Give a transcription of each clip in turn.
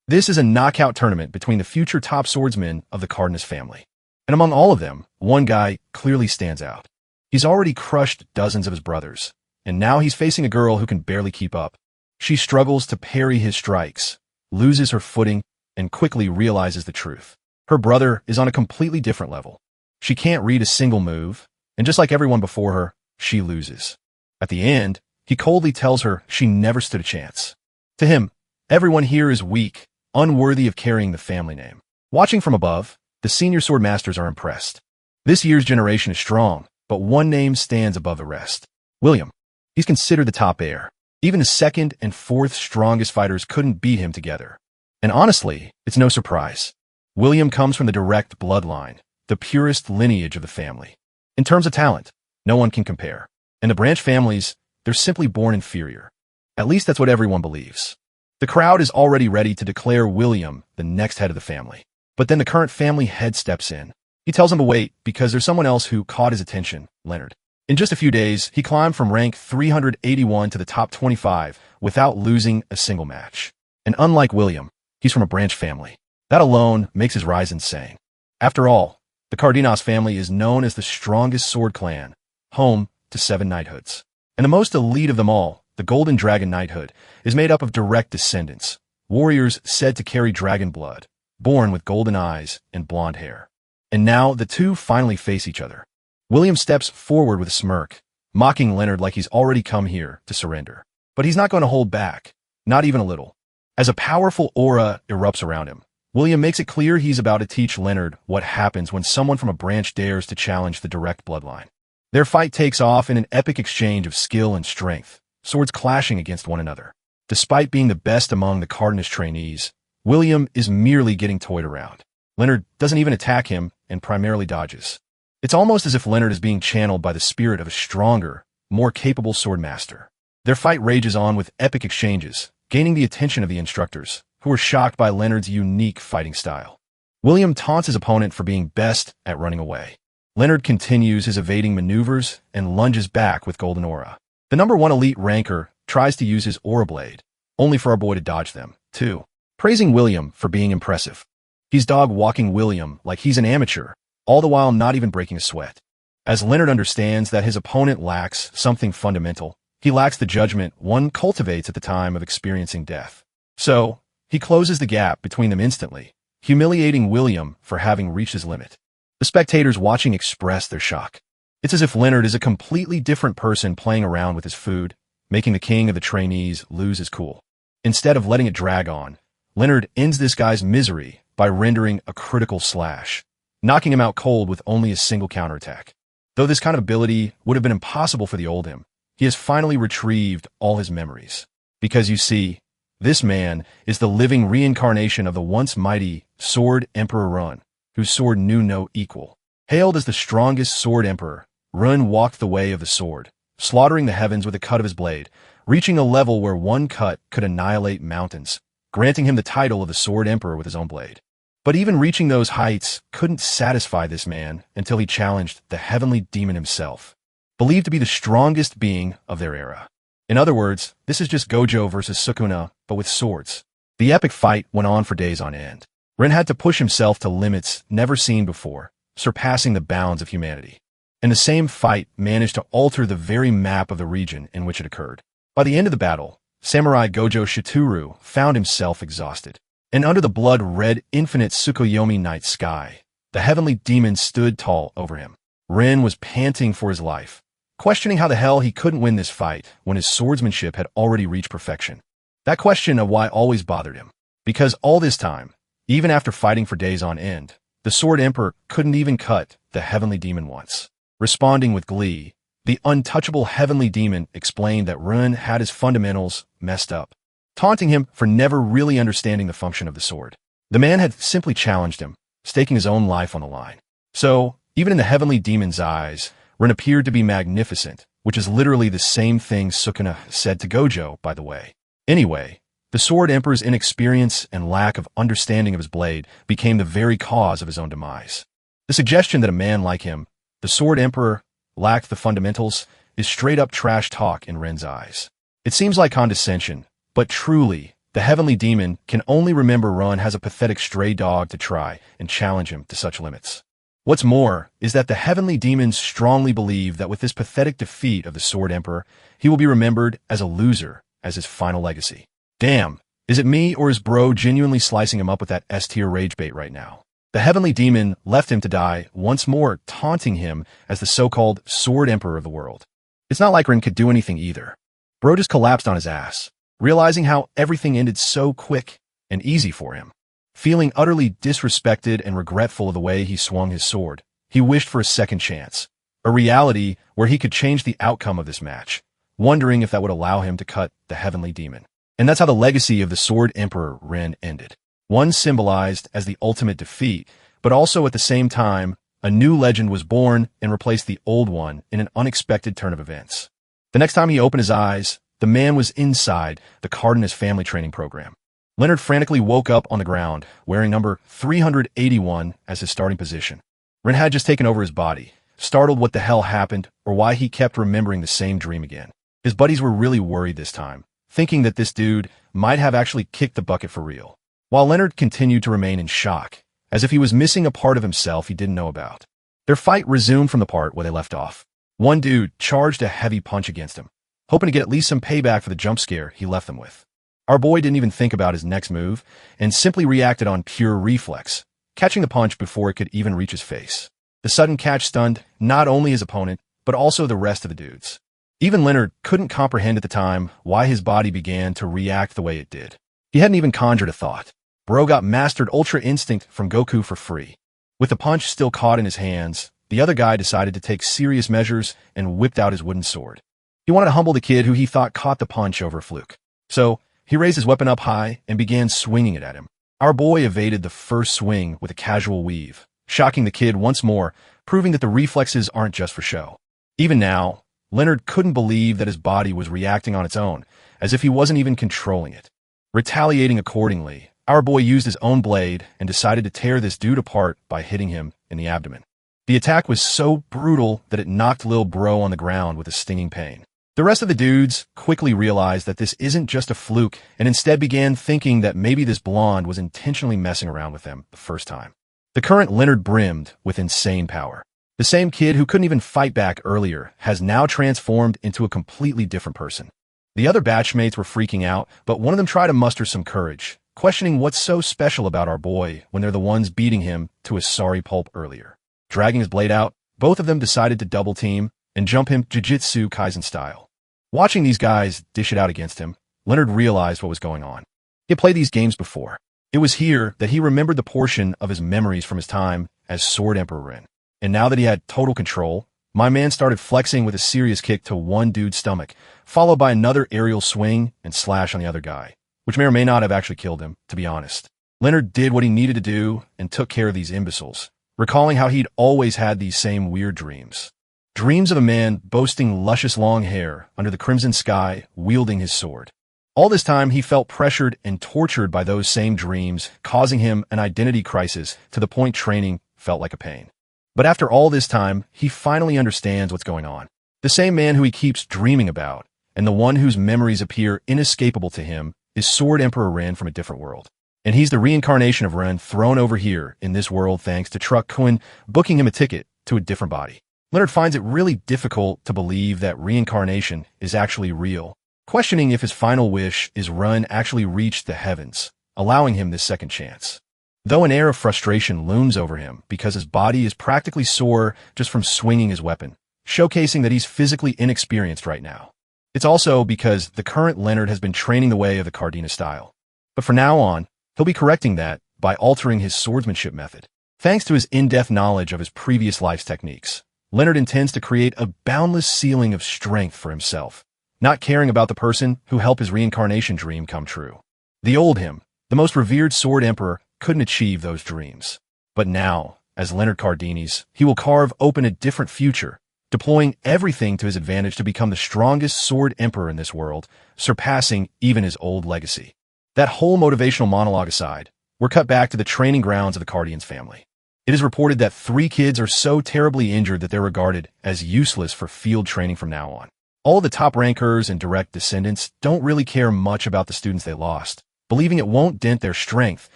This is a knockout tournament between the future top swordsmen of the Cardenas family. And among all of them, one guy clearly stands out. He's already crushed dozens of his brothers, and now he's facing a girl who can barely keep up. She struggles to parry his strikes, loses her footing, and quickly realizes the truth. Her brother is on a completely different level. She can't read a single move, and just like everyone before her, she loses. At the end, he coldly tells her she never stood a chance. To him, everyone here is weak, unworthy of carrying the family name. Watching from above, the senior swordmasters are impressed. This year's generation is strong, but one name stands above the rest. William. He's considered the top heir. Even the second and fourth strongest fighters couldn't beat him together. And honestly, it's no surprise. William comes from the direct bloodline, the purest lineage of the family. In terms of talent, no one can compare. And the branch families, they're simply born inferior. At least that's what everyone believes. The crowd is already ready to declare William the next head of the family. But then the current family head steps in. He tells him to wait because there's someone else who caught his attention, Leonard. In just a few days, he climbed from rank 381 to the top 25 without losing a single match. And unlike William, he's from a branch family. That alone makes his rise insane. After all, the Cardenas family is known as the strongest sword clan, home to 7 knighthoods. And the most elite of them all, the Golden Dragon Knighthood, is made up of direct descendants, warriors said to carry dragon blood, born with golden eyes and blonde hair. And now the two finally face each other. William steps forward with a smirk, mocking Leonard like he's already come here to surrender. But he's not going to hold back, not even a little. As a powerful aura erupts around him, William makes it clear he's about to teach Leonard what happens when someone from a branch dares to challenge the direct bloodline. Their fight takes off in an epic exchange of skill and strength, swords clashing against one another. Despite being the best among the Cardenas trainees, William is merely getting toyed around. Leonard doesn't even attack him and primarily dodges. It's almost as if Leonard is being channeled by the spirit of a stronger, more capable swordmaster. Their fight rages on with epic exchanges, gaining the attention of the instructors, who are shocked by Leonard's unique fighting style. William taunts his opponent for being best at running away. Leonard continues his evading maneuvers and lunges back with golden aura. The number 1 elite ranker tries to use his aura blade, only for our boy to dodge them, too, praising William for being impressive. He's dog-walking William like he's an amateur, all the while not even breaking a sweat. As Leonard understands that his opponent lacks something fundamental, he lacks the judgment one cultivates at the time of experiencing death. So, he closes the gap between them instantly, humiliating William for having reached his limit. The spectators watching express their shock. It's as if Leonard is a completely different person playing around with his food, making the king of the trainees lose his cool. Instead of letting it drag on, Leonard ends this guy's misery by rendering a critical slash, knocking him out cold with only a single counterattack. Though this kind of ability would have been impossible for the old him, he has finally retrieved all his memories. Because you see, this man is the living reincarnation of the once mighty Sword Emperor Run, whose sword knew no equal. Hailed as the strongest sword emperor, Run walked the way of the sword, slaughtering the heavens with a cut of his blade, reaching a level where one cut could annihilate mountains, granting him the title of the Sword Emperor with his own blade. But even reaching those heights couldn't satisfy this man until he challenged the heavenly demon himself, believed to be the strongest being of their era. In other words, this is just Gojo versus Sukuna, but with swords. The epic fight went on for days on end. Ren had to push himself to limits never seen before, surpassing the bounds of humanity. And the same fight managed to alter the very map of the region in which it occurred. By the end of the battle, Samurai Gojo Shituru found himself exhausted. And under the blood-red infinite Tsukuyomi night sky, the heavenly demon stood tall over him. Ren was panting for his life, questioning how the hell he couldn't win this fight when his swordsmanship had already reached perfection. That question of why always bothered him, because all this time, even after fighting for days on end, the Sword Emperor couldn't even cut the heavenly demon once. Responding with glee, the untouchable heavenly demon explained that Ren had his fundamentals messed up, taunting him for never really understanding the function of the sword. The man had simply challenged him, staking his own life on the line. So, even in the heavenly demon's eyes, Ren appeared to be magnificent, which is literally the same thing Sukuna said to Gojo, by the way. Anyway, the Sword Emperor's inexperience and lack of understanding of his blade became the very cause of his own demise. The suggestion that a man like him, the Sword Emperor, lacked the fundamentals is straight-up trash talk in Ren's eyes. It seems like condescension, but truly, the heavenly demon can only remember Run has a pathetic stray dog to try and challenge him to such limits. What's more is that the heavenly demons strongly believe that with this pathetic defeat of the Sword Emperor, he will be remembered as a loser as his final legacy. Damn, is it me or is bro genuinely slicing him up with that S-tier rage bait right now? The heavenly demon left him to die, once more taunting him as the so-called Sword Emperor of the world. It's not like Rin could do anything either. Bro just collapsed on his ass, realizing how everything ended so quick and easy for him. Feeling utterly disrespected and regretful of the way he swung his sword, he wished for a second chance, a reality where he could change the outcome of this match, wondering if that would allow him to cut the heavenly demon. And that's how the legacy of the Sword Emperor Ren ended. One symbolized as the ultimate defeat, but also at the same time, a new legend was born and replaced the old one in an unexpected turn of events. The next time he opened his eyes, the man was inside the Cardenas family training program. Leonard frantically woke up on the ground, wearing number 381 as his starting position. Ren had just taken over his body, startled what the hell happened or why he kept remembering the same dream again. His buddies were really worried this time, thinking that this dude might have actually kicked the bucket for real, while Leonard continued to remain in shock, as if he was missing a part of himself he didn't know about. Their fight resumed from the part where they left off. One dude charged a heavy punch against him, hoping to get at least some payback for the jump scare he left them with. Our boy didn't even think about his next move and simply reacted on pure reflex, catching the punch before it could even reach his face. The sudden catch stunned not only his opponent, but also the rest of the dudes. Even Leonard couldn't comprehend at the time why his body began to react the way it did. He hadn't even conjured a thought. Bro got mastered Ultra Instinct from Goku for free. With the punch still caught in his hands, the other guy decided to take serious measures and whipped out his wooden sword. He wanted to humble the kid who he thought caught the punch over a fluke. So, he raised his weapon up high and began swinging it at him. Our boy evaded the first swing with a casual weave, shocking the kid once more, proving that the reflexes aren't just for show. Even now, Leonard couldn't believe that his body was reacting on its own, as if he wasn't even controlling it. Retaliating accordingly, our boy used his own blade and decided to tear this dude apart by hitting him in the abdomen. The attack was so brutal that it knocked Lil Bro on the ground with a stinging pain. The rest of the dudes quickly realized that this isn't just a fluke and instead began thinking that maybe this blonde was intentionally messing around with them the first time. The current Leonard brimmed with insane power. The same kid who couldn't even fight back earlier has now transformed into a completely different person. The other batchmates were freaking out, but one of them tried to muster some courage, questioning what's so special about our boy when they're the ones beating him to a sorry pulp earlier. Dragging his blade out, both of them decided to double team and jump him Jujutsu Kaisen style. Watching these guys dish it out against him, Leonard realized what was going on. He had played these games before. It was here that he remembered the portion of his memories from his time as Sword Emperor Rin. And now that he had total control, my man started flexing with a serious kick to one dude's stomach, followed by another aerial swing and slash on the other guy, which may or may not have actually killed him, to be honest. Leonard did what he needed to do and took care of these imbeciles, recalling how he'd always had these same weird dreams. Dreams of a man boasting luscious long hair under the crimson sky, wielding his sword. All this time, he felt pressured and tortured by those same dreams, causing him an identity crisis to the point training felt like a pain. But after all this time, he finally understands what's going on. The same man who he keeps dreaming about, and the one whose memories appear inescapable to him, is Sword Emperor Ren from a different world. And he's the reincarnation of Ren thrown over here in this world thanks to Truck Quinn booking him a ticket to a different body. Leonard finds it really difficult to believe that reincarnation is actually real, questioning if his final wish is Ren actually reached the heavens, allowing him this second chance. Though an air of frustration looms over him because his body is practically sore just from swinging his weapon, showcasing that he's physically inexperienced right now. It's also because the current Leonard has been training the way of the Cardenas style. But from now on, he'll be correcting that by altering his swordsmanship method. Thanks to his in-depth knowledge of his previous life's techniques, Leonard intends to create a boundless ceiling of strength for himself, not caring about the person who helped his reincarnation dream come true. The old him, the most revered Sword Emperor, couldn't achieve those dreams. But now, as Leonard Cardenas, he will carve open a different future, deploying everything to his advantage to become the strongest Sword Emperor in this world, surpassing even his old legacy. That whole motivational monologue aside, we're cut back to the training grounds of the Cardenas family. It is reported that 3 kids are so terribly injured that they're regarded as useless for field training from now on. All of the top rankers and direct descendants don't really care much about the students they lost, believing it won't dent their strength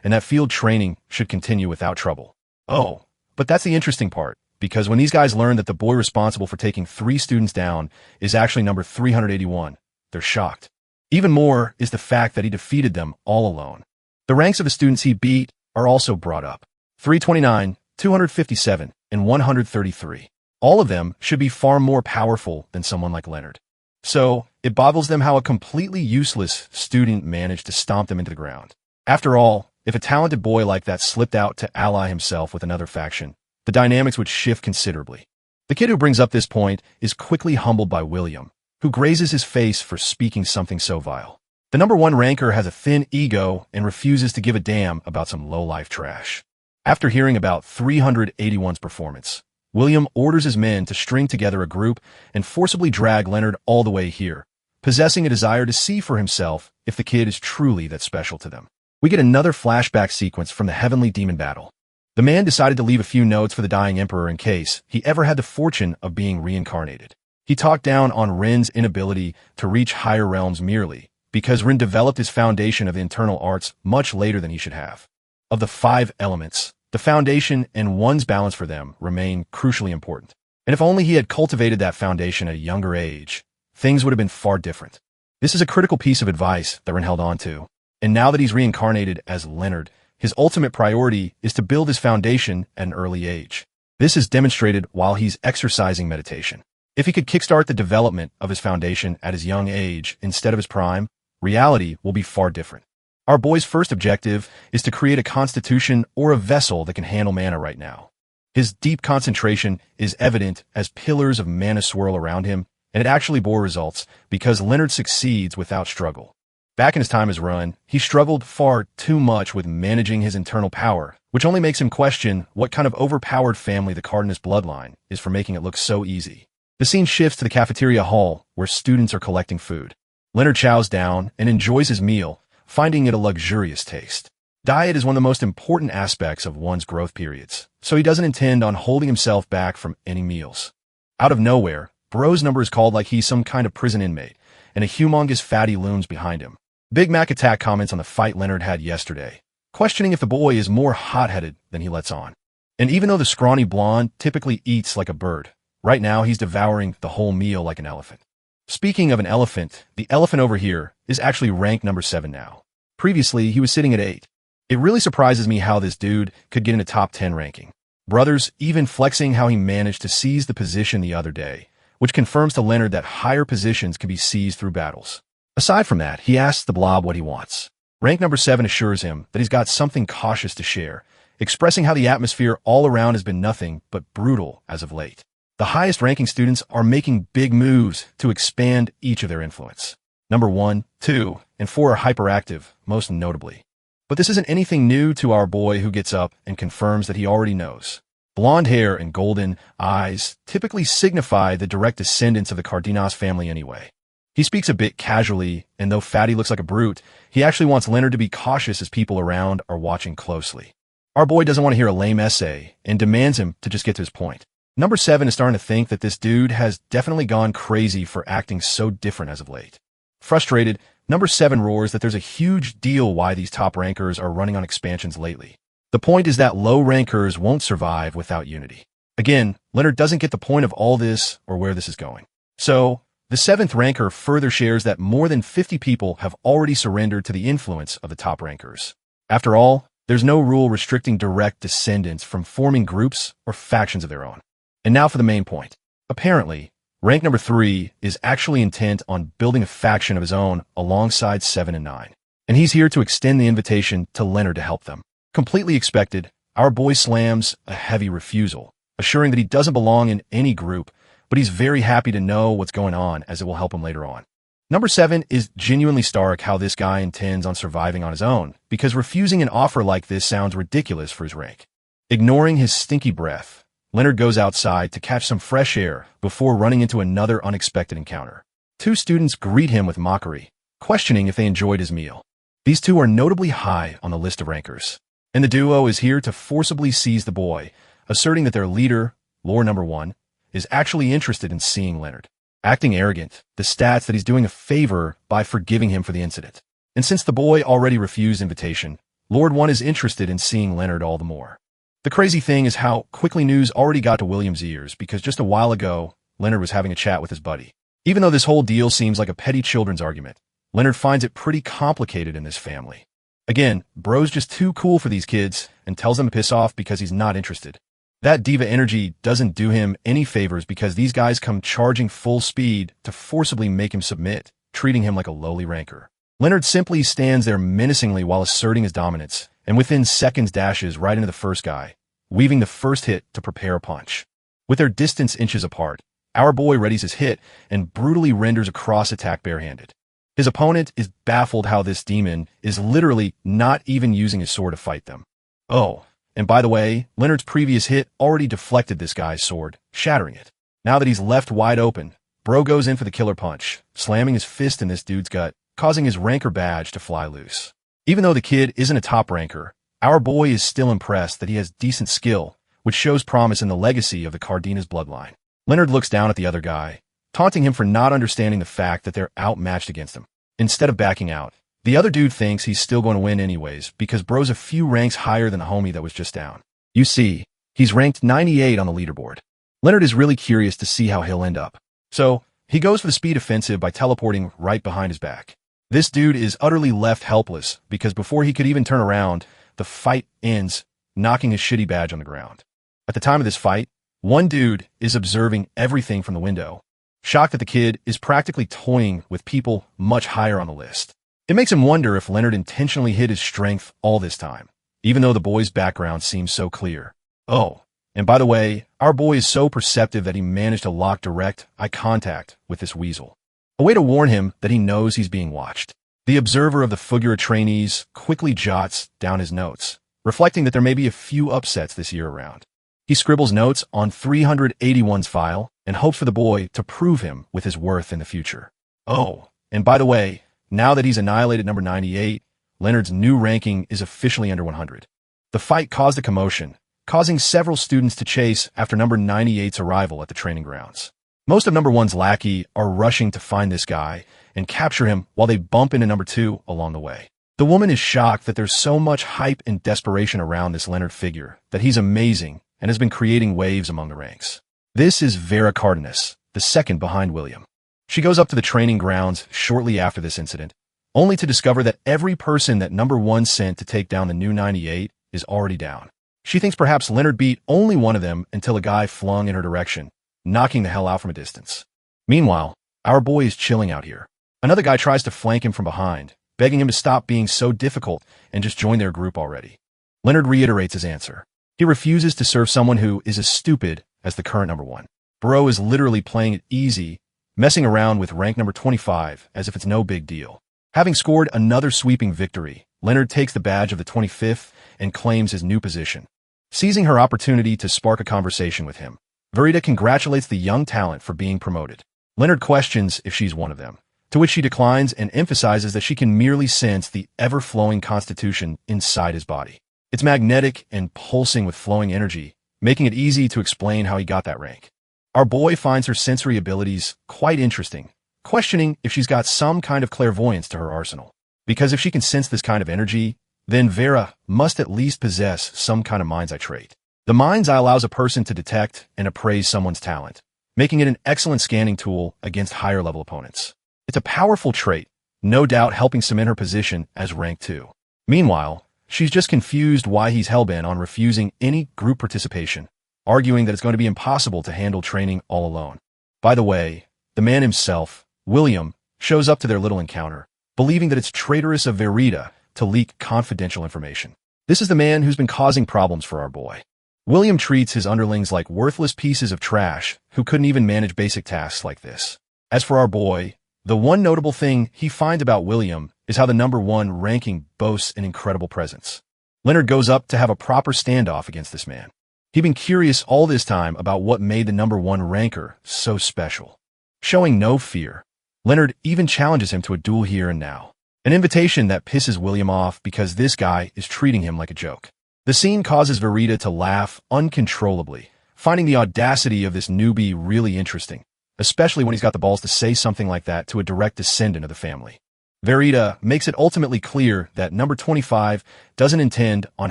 and that field training should continue without trouble. Oh, but that's the interesting part, because when these guys learn that the boy responsible for taking 3 students down is actually number 381, they're shocked. Even more is the fact that he defeated them all alone. The ranks of the students he beat are also brought up. 329, 257, and 133. All of them should be far more powerful than someone like Leonard. So, it boggles them how a completely useless student managed to stomp them into the ground. After all, if a talented boy like that slipped out to ally himself with another faction, the dynamics would shift considerably. The kid who brings up this point is quickly humbled by William, who grazes his face for speaking something so vile. The number 1 ranker has a thin ego and refuses to give a damn about some low-life trash. After hearing about 381's performance, William orders his men to string together a group and forcibly drag Leonard all the way here, possessing a desire to see for himself if the kid is truly that special to them. We get another flashback sequence from the Heavenly Demon battle. The man decided to leave a few notes for the dying emperor in case he ever had the fortune of being reincarnated. He talked down on Rin's inability to reach higher realms merely because Rin developed his foundation of the internal arts much later than he should have. Of the 5 elements, the foundation and one's balance for them remain crucially important. And if only he had cultivated that foundation at a younger age, things would have been far different. This is a critical piece of advice that Rin held on to. And now that he's reincarnated as Leonard, his ultimate priority is to build his foundation at an early age. This is demonstrated while he's exercising meditation. If he could kickstart the development of his foundation at his young age instead of his prime, reality will be far different. Our boy's first objective is to create a constitution or a vessel that can handle mana right now. His deep concentration is evident as pillars of mana swirl around him, and it actually bore results because Leonard succeeds without struggle. Back in his time as Run, he struggled far too much with managing his internal power, which only makes him question what kind of overpowered family the Cardenas bloodline is for making it look so easy. The scene shifts to the cafeteria hall where students are collecting food. Leonard chows down and enjoys his meal, finding it a luxurious taste. Diet is one of the most important aspects of one's growth periods, so he doesn't intend on holding himself back from any meals. Out of nowhere, Bro's number is called like he's some kind of prison inmate, and a humongous fatty looms behind him. Big Mac Attack comments on the fight Leonard had yesterday, questioning if the boy is more hot-headed than he lets on. And even though the scrawny blonde typically eats like a bird, right now he's devouring the whole meal like an elephant. Speaking of an elephant, the elephant over here is actually ranked number 7 now. Previously, he was sitting at 8. It really surprises me how this dude could get in a top 10 ranking. Brothers even flexing how he managed to seize the position the other day, which confirms to Leonard that higher positions can be seized through battles. Aside from that, he asks the blob what he wants. Rank number 7 assures him that he's got something cautious to share, expressing how the atmosphere all around has been nothing but brutal as of late. The highest ranking students are making big moves to expand each of their influence. Number 1, 2, and 4 are hyperactive, most notably. But this isn't anything new to our boy who gets up and confirms that he already knows. Blonde hair and golden eyes typically signify the direct descendants of the Cardenas family anyway. He speaks a bit casually, and though Fatty looks like a brute, he actually wants Leonard to be cautious as people around are watching closely. Our boy doesn't want to hear a lame essay and demands him to just get to his point. Number 7 is starting to think that this dude has definitely gone crazy for acting so different as of late. Frustrated, number 7 roars that there's a huge deal why these top rankers are running on expansions lately. The point is that low rankers won't survive without unity. Again, Leonard doesn't get the point of all this or where this is going. So, the 7th ranker further shares that more than 50 people have already surrendered to the influence of the top rankers. After all, there's no rule restricting direct descendants from forming groups or factions of their own. And now for the main point. Apparently, rank number 3 is actually intent on building a faction of his own alongside 7 and 9. And he's here to extend the invitation to Leonard to help them. Completely expected, our boy slams a heavy refusal, assuring that he doesn't belong in any group, but he's very happy to know what's going on as it will help him later on. Number 7 is genuinely stark how this guy intends on surviving on his own, because refusing an offer like this sounds ridiculous for his rank. Ignoring his stinky breath, Leonard goes outside to catch some fresh air before running into another unexpected encounter. 2 students greet him with mockery, questioning if they enjoyed his meal. These 2 are notably high on the list of rankers, and the duo is here to forcibly seize the boy, asserting that their leader, lore number 1, is actually interested in seeing Leonard. Acting arrogant, the stats that he's doing a favor by forgiving him for the incident. And since the boy already refused invitation, Lord One is interested in seeing Leonard all the more. The crazy thing is how quickly news already got to William's ears because just a while ago, Leonard was having a chat with his buddy. Even though this whole deal seems like a petty children's argument, Leonard finds it pretty complicated in this family. Again, bro's just too cool for these kids and tells them to piss off because he's not interested. That diva energy doesn't do him any favors because these guys come charging full speed to forcibly make him submit, treating him like a lowly ranker. Leonard simply stands there menacingly while asserting his dominance, and within seconds dashes right into the first guy, weaving the first hit to prepare a punch. With their distance inches apart, our boy readies his hit and brutally renders a cross attack barehanded. His opponent is baffled how this demon is literally not even using his sword to fight them. Oh, and by the way, Leonard's previous hit already deflected this guy's sword, shattering it. Now that he's left wide open, bro goes in for the killer punch, slamming his fist in this dude's gut, causing his ranker badge to fly loose. Even though the kid isn't a top ranker, our boy is still impressed that he has decent skill, which shows promise in the legacy of the Cardenas bloodline. Leonard looks down at the other guy, taunting him for not understanding the fact that they're outmatched against him. Instead of backing out, the other dude thinks he's still going to win anyways because bro's a few ranks higher than the homie that was just down. You see, he's ranked 98 on the leaderboard. Leonard is really curious to see how he'll end up. So, he goes for the speed offensive by teleporting right behind his back. This dude is utterly left helpless because before he could even turn around, the fight ends, knocking his shitty badge on the ground. At the time of this fight, one dude is observing everything from the window, shocked that the kid is practically toying with people much higher on the list. It makes him wonder if Leonard intentionally hid his strength all this time, even though the boy's background seems so clear. Oh, and by the way, our boy is so perceptive that he managed to lock direct eye contact with this weasel. A way to warn him that he knows he's being watched. The observer of the Fugura trainees quickly jots down his notes, reflecting that there may be a few upsets this year around. He scribbles notes on 381's file and hopes for the boy to prove him with his worth in the future. Oh, and by the way, now that he's annihilated number 98, Leonard's new ranking is officially under 100. The fight caused a commotion, causing several students to chase after number 98's arrival at the training grounds. Most of number 1's lackey are rushing to find this guy and capture him while they bump into number 2 along the way. The woman is shocked that there's so much hype and desperation around this Leonard figure, that he's amazing and has been creating waves among the ranks. This is Vera Cardenas, the second behind William. She goes up to the training grounds shortly after this incident, only to discover that every person that number 1 sent to take down the new 98 is already down. She thinks perhaps Leonard beat only one of them until a guy flung in her direction, knocking the hell out from a distance. Meanwhile, our boy is chilling out here. Another guy tries to flank him from behind, begging him to stop being so difficult and just join their group already. Leonard reiterates his answer. He refuses to serve someone who is as stupid as the current number 1. Bro is literally playing it easy, messing around with rank number 25 as if it's no big deal. Having scored another sweeping victory, Leonard takes the badge of the 25th and claims his new position. Seizing her opportunity to spark a conversation with him, Verita congratulates the young talent for being promoted. Leonard questions if she's one of them, to which she declines and emphasizes that she can merely sense the ever-flowing constitution inside his body. It's magnetic and pulsing with flowing energy, making it easy to explain how he got that rank. Our boy finds her sensory abilities quite interesting, questioning if she's got some kind of clairvoyance to her arsenal. Because if she can sense this kind of energy, then Vera must at least possess some kind of mind's eye trait. The mind's eye allows a person to detect and appraise someone's talent, making it an excellent scanning tool against higher-level opponents. It's a powerful trait, no doubt helping cement her position as rank 2. Meanwhile, she's just confused why he's hellbent on refusing any group participation, arguing that it's going to be impossible to handle training all alone. By the way, the man himself, William, shows up to their little encounter, believing that it's traitorous of Verita to leak confidential information. This is the man who's been causing problems for our boy. William treats his underlings like worthless pieces of trash who couldn't even manage basic tasks like this. As for our boy, the one notable thing he finds about William is how the number 1 ranking boasts an incredible presence. Leonard goes up to have a proper standoff against this man. He'd been curious all this time about what made the number 1 ranker so special. Showing no fear, Leonard even challenges him to a duel here and now. An invitation that pisses William off because this guy is treating him like a joke. The scene causes Verita to laugh uncontrollably, finding the audacity of this newbie really interesting, especially when he's got the balls to say something like that to a direct descendant of the family. Verita makes it ultimately clear that number 25 doesn't intend on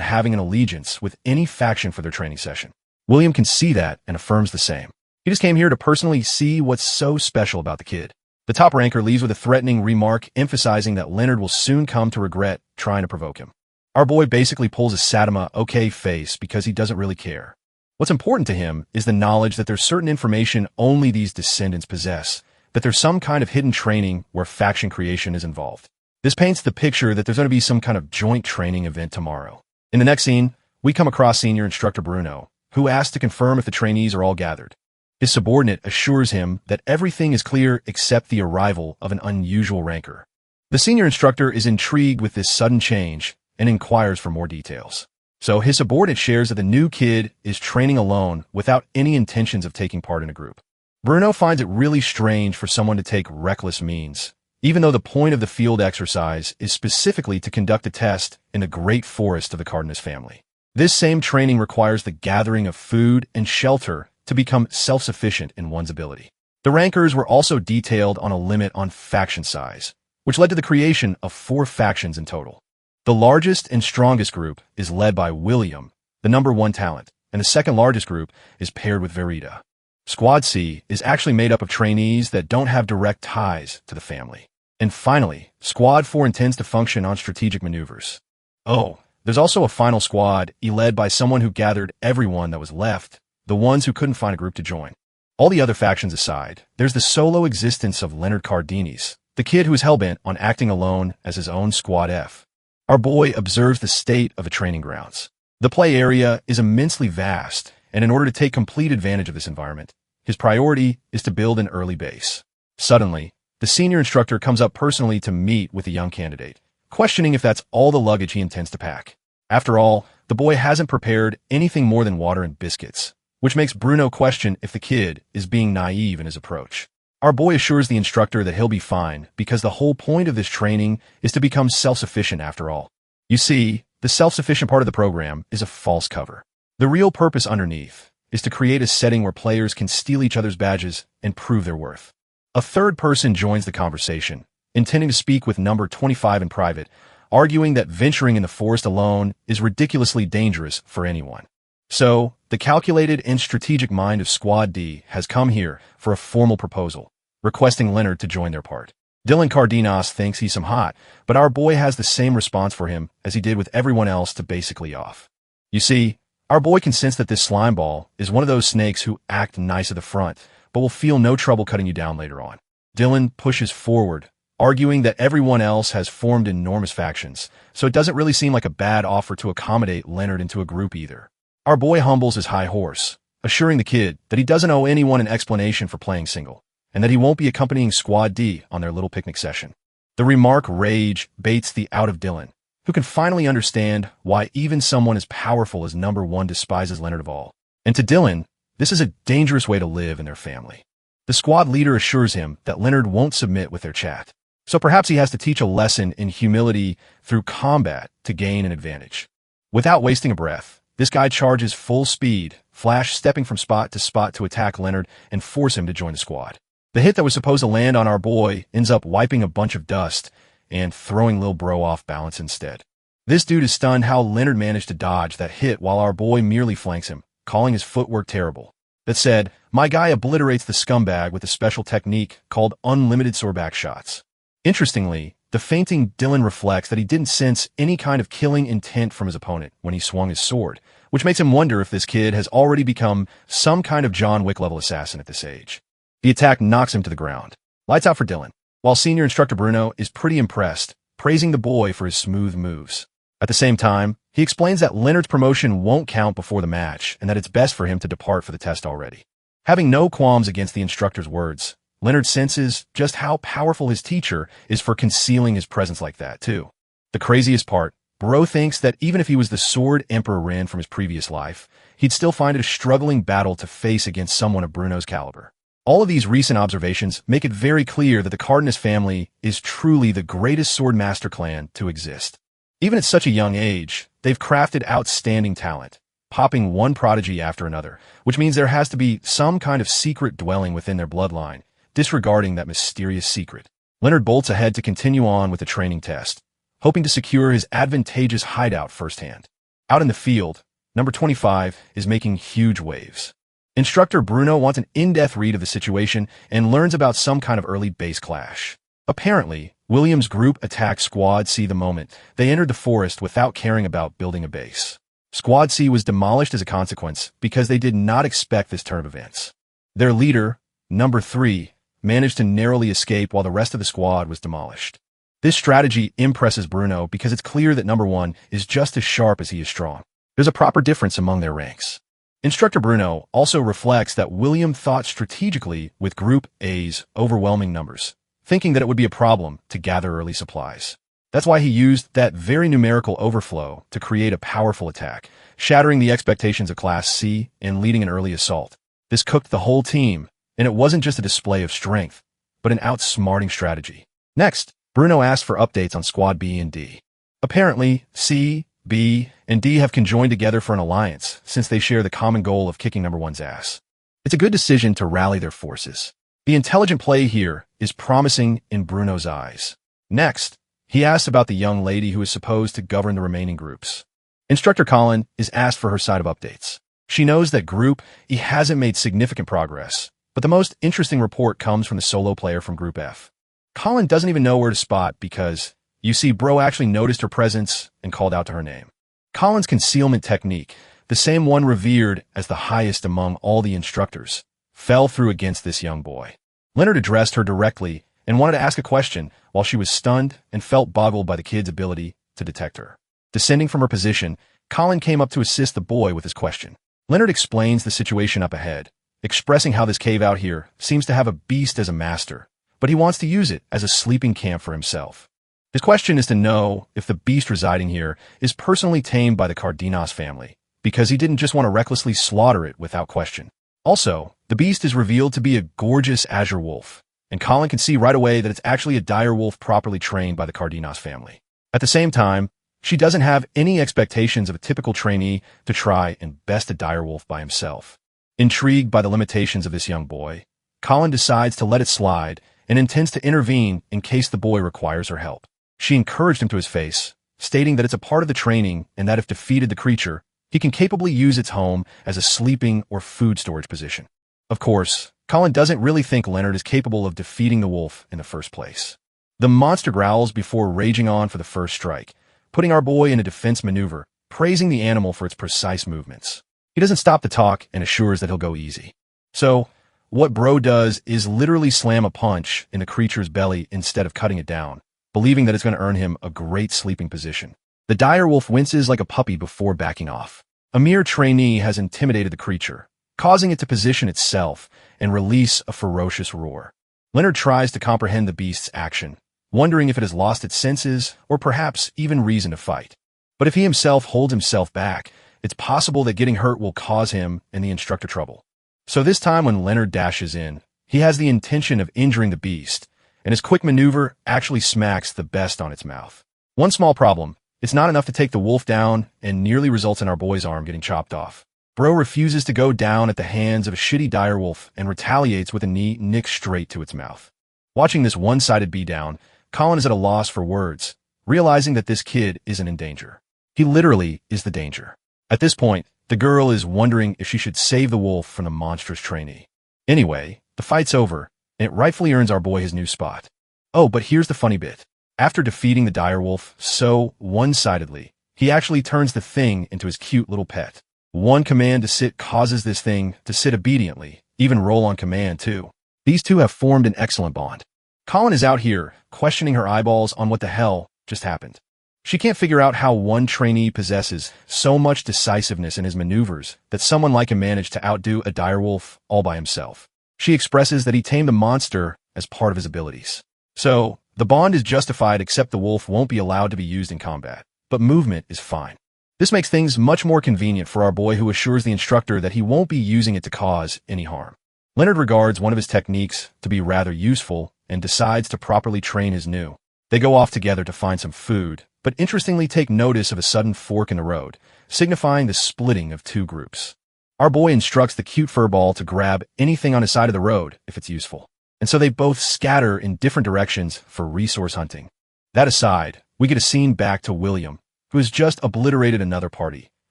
having an allegiance with any faction for their training session. William can see that and affirms the same. He just came here to personally see what's so special about the kid. The top ranker leaves with a threatening remark emphasizing that Leonard will soon come to regret trying to provoke him. Our boy basically pulls a Sadama okay face because he doesn't really care. What's important to him is the knowledge that there's certain information only these descendants possess, that there's some kind of hidden training where faction creation is involved. This paints the picture that there's going to be some kind of joint training event tomorrow. In the next scene, we come across Senior Instructor Bruno, who asks to confirm if the trainees are all gathered. His subordinate assures him that everything is clear except the arrival of an unusual ranker. The senior instructor is intrigued with this sudden change and inquires for more details. So his subordinate shares that the new kid is training alone without any intentions of taking part in a group. Bruno finds it really strange for someone to take reckless means, even though the point of the field exercise is specifically to conduct a test in the great forest of the Cardenas family. This same training requires the gathering of food and shelter to become self-sufficient in one's ability. The rankers were also detailed on a limit on faction size, which led to the creation of 4 factions in total. The largest and strongest group is led by William, the number 1 talent, and the second largest group is paired with Verita. Squad C is actually made up of trainees that don't have direct ties to the family. And finally, Squad 4 intends to function on strategic maneuvers. Oh, there's also a final squad, led by someone who gathered everyone that was left, the ones who couldn't find a group to join. All the other factions aside, there's the solo existence of Leonard Cardenas, the kid who is hellbent on acting alone as his own Squad F. Our boy observes the state of the training grounds. The play area is immensely vast, and in order to take complete advantage of this environment, his priority is to build an early base. Suddenly, the senior instructor comes up personally to meet with the young candidate, questioning if that's all the luggage he intends to pack. After all, the boy hasn't prepared anything more than water and biscuits, which makes Bruno question if the kid is being naive in his approach. Our boy assures the instructor that he'll be fine because the whole point of this training is to become self-sufficient after all. You see, the self-sufficient part of the program is a false cover. The real purpose underneath is to create a setting where players can steal each other's badges and prove their worth. A third person joins the conversation, intending to speak with number 25 in private, arguing that venturing in the forest alone is ridiculously dangerous for anyone. So, the calculated and strategic mind of Squad D has come here for a formal proposal, requesting Leonard to join their part. Dylan Cardenas thinks he's some hot, but our boy has the same response for him as he did with everyone else to basically off. You see, our boy can sense that this slime ball is one of those snakes who act nice at the front, but will feel no trouble cutting you down later on. Dylan pushes forward, arguing that everyone else has formed enormous factions, so it doesn't really seem like a bad offer to accommodate Leonard into a group either. Our boy humbles his high horse, assuring the kid that he doesn't owe anyone an explanation for playing single, and that he won't be accompanying Squad D on their little picnic session. The remark rage baits the out of Dylan, who can finally understand why even someone as powerful as number 1 despises Leonard of all. And to Dylan, this is a dangerous way to live in their family. The squad leader assures him that Leonard won't submit with their chat, so perhaps he has to teach a lesson in humility through combat to gain an advantage. Without wasting a breath, this guy charges full speed, Flash stepping from spot to attack Leonard and force him to join the squad. The hit that was supposed to land on our boy ends up wiping a bunch of dust and throwing Lil Bro off balance instead. This dude is stunned how Leonard managed to dodge that hit while our boy merely flanks him, calling his footwork terrible. That said, my guy obliterates the scumbag with a special technique called unlimited swordback shots. Interestingly, the fainting Dylan reflects that he didn't sense any kind of killing intent from his opponent when he swung his sword, which makes him wonder if this kid has already become some kind of John Wick-level assassin at this age. The attack knocks him to the ground. Lights out for Dylan, while Senior Instructor Bruno is pretty impressed, praising the boy for his smooth moves. At the same time, he explains that Leonard's promotion won't count before the match and that it's best for him to depart for the test already. Having no qualms against the instructor's words, Leonard senses just how powerful his teacher is for concealing his presence like that, too. The craziest part, Bro thinks that even if he was the Sword Emperor Ren from his previous life, he'd still find it a struggling battle to face against someone of Bruno's caliber. All of these recent observations make it very clear that the Cardenas family is truly the greatest Swordmaster clan to exist. Even at such a young age, they've crafted outstanding talent, popping one prodigy after another, which means there has to be some kind of secret dwelling within their bloodline, disregarding that mysterious secret. Leonard bolts ahead to continue on with the training test, hoping to secure his advantageous hideout firsthand. Out in the field, number 25 is making huge waves. Instructor Bruno wants an in-depth read of the situation and learns about some kind of early base clash. Apparently, William's group attacked Squad C the moment they entered the forest without caring about building a base. Squad C was demolished as a consequence because they did not expect this turn of events. Their leader, number 3, managed to narrowly escape while the rest of the squad was demolished. This strategy impresses Bruno because it's clear that number 1 is just as sharp as he is strong. There's a proper difference among their ranks. Instructor Bruno also reflects that William thought strategically with Group A's overwhelming numbers, thinking that it would be a problem to gather early supplies. That's why he used that very numerical overflow to create a powerful attack, shattering the expectations of Class C and leading an early assault. This cooked the whole team, and it wasn't just a display of strength, but an outsmarting strategy. Next, Bruno asked for updates on Squad B and D. Apparently, C, B, and D have conjoined together for an alliance since they share the common goal of kicking number 1's ass. It's a good decision to rally their forces. The intelligent play here is promising in Bruno's eyes. Next, he asks about the young lady who is supposed to govern the remaining groups. Instructor Colin is asked for her side of updates. She knows that Group E hasn't made significant progress, but the most interesting report comes from the solo player from Group F. Colin doesn't even know where to spot because, you see, Bro actually noticed her presence and called out to her name. Colin's concealment technique, the same one revered as the highest among all the instructors, fell through against this young boy. Leonard addressed her directly and wanted to ask a question while she was stunned and felt boggled by the kid's ability to detect her. Descending from her position, Colin came up to assist the boy with his question. Leonard explains the situation up ahead, expressing how this cave out here seems to have a beast as a master, but he wants to use it as a sleeping camp for himself. His question is to know if the beast residing here is personally tamed by the Cardenas family, because he didn't just want to recklessly slaughter it without question. Also, the beast is revealed to be a gorgeous azure wolf, and Colin can see right away that it's actually a dire wolf properly trained by the Cardenas family. At the same time, she doesn't have any expectations of a typical trainee to try and best a dire wolf by himself. Intrigued by the limitations of this young boy, Colin decides to let it slide and intends to intervene in case the boy requires her help. She encouraged him to his face, stating that it's a part of the training and that if defeated the creature, he can capably use its home as a sleeping or food storage position. Of course, Colin doesn't really think Leonard is capable of defeating the wolf in the first place. The monster growls before raging on for the first strike, putting our boy in a defense maneuver, praising the animal for its precise movements. He doesn't stop to talk and assures that he'll go easy. So, what Bro does is literally slam a punch in the creature's belly instead of cutting it down, believing that it's going to earn him a great sleeping position. The dire wolf winces like a puppy before backing off. A mere trainee has intimidated the creature, causing it to position itself and release a ferocious roar. Leonard tries to comprehend the beast's action, wondering if it has lost its senses or perhaps even reason to fight. But if he himself holds himself back, it's possible that getting hurt will cause him and the instructor trouble. So this time when Leonard dashes in, he has the intention of injuring the beast, and his quick maneuver actually smacks the best on its mouth. One small problem: it's not enough to take the wolf down and nearly results in our boy's arm getting chopped off. Bro refuses to go down at the hands of a shitty dire wolf and retaliates with a knee nicked straight to its mouth. Watching this one-sided beatdown, Colin is at a loss for words, realizing that this kid isn't in danger. He literally is the danger. At this point, the girl is wondering if she should save the wolf from the monstrous trainee. Anyway, the fight's over, and it rightfully earns our boy his new spot. Oh, but here's the funny bit. After defeating the dire wolf so one-sidedly, he actually turns the thing into his cute little pet. One command to sit causes this thing to sit obediently, even roll on command too. These two have formed an excellent bond. Colin is out here, questioning her eyeballs on what the hell just happened. She can't figure out how one trainee possesses so much decisiveness in his maneuvers that someone like him managed to outdo a dire wolf all by himself. She expresses that he tamed the monster as part of his abilities. So, the bond is justified except the wolf won't be allowed to be used in combat, but movement is fine. This makes things much more convenient for our boy, who assures the instructor that he won't be using it to cause any harm. Leonard regards one of his techniques to be rather useful and decides to properly train his new. They go off together to find some food, but interestingly take notice of a sudden fork in the road, signifying the splitting of two groups. Our boy instructs the cute furball to grab anything on his side of the road if it's useful. and so they both scatter in different directions for resource hunting. That aside, we get a scene back to William, who has just obliterated another party,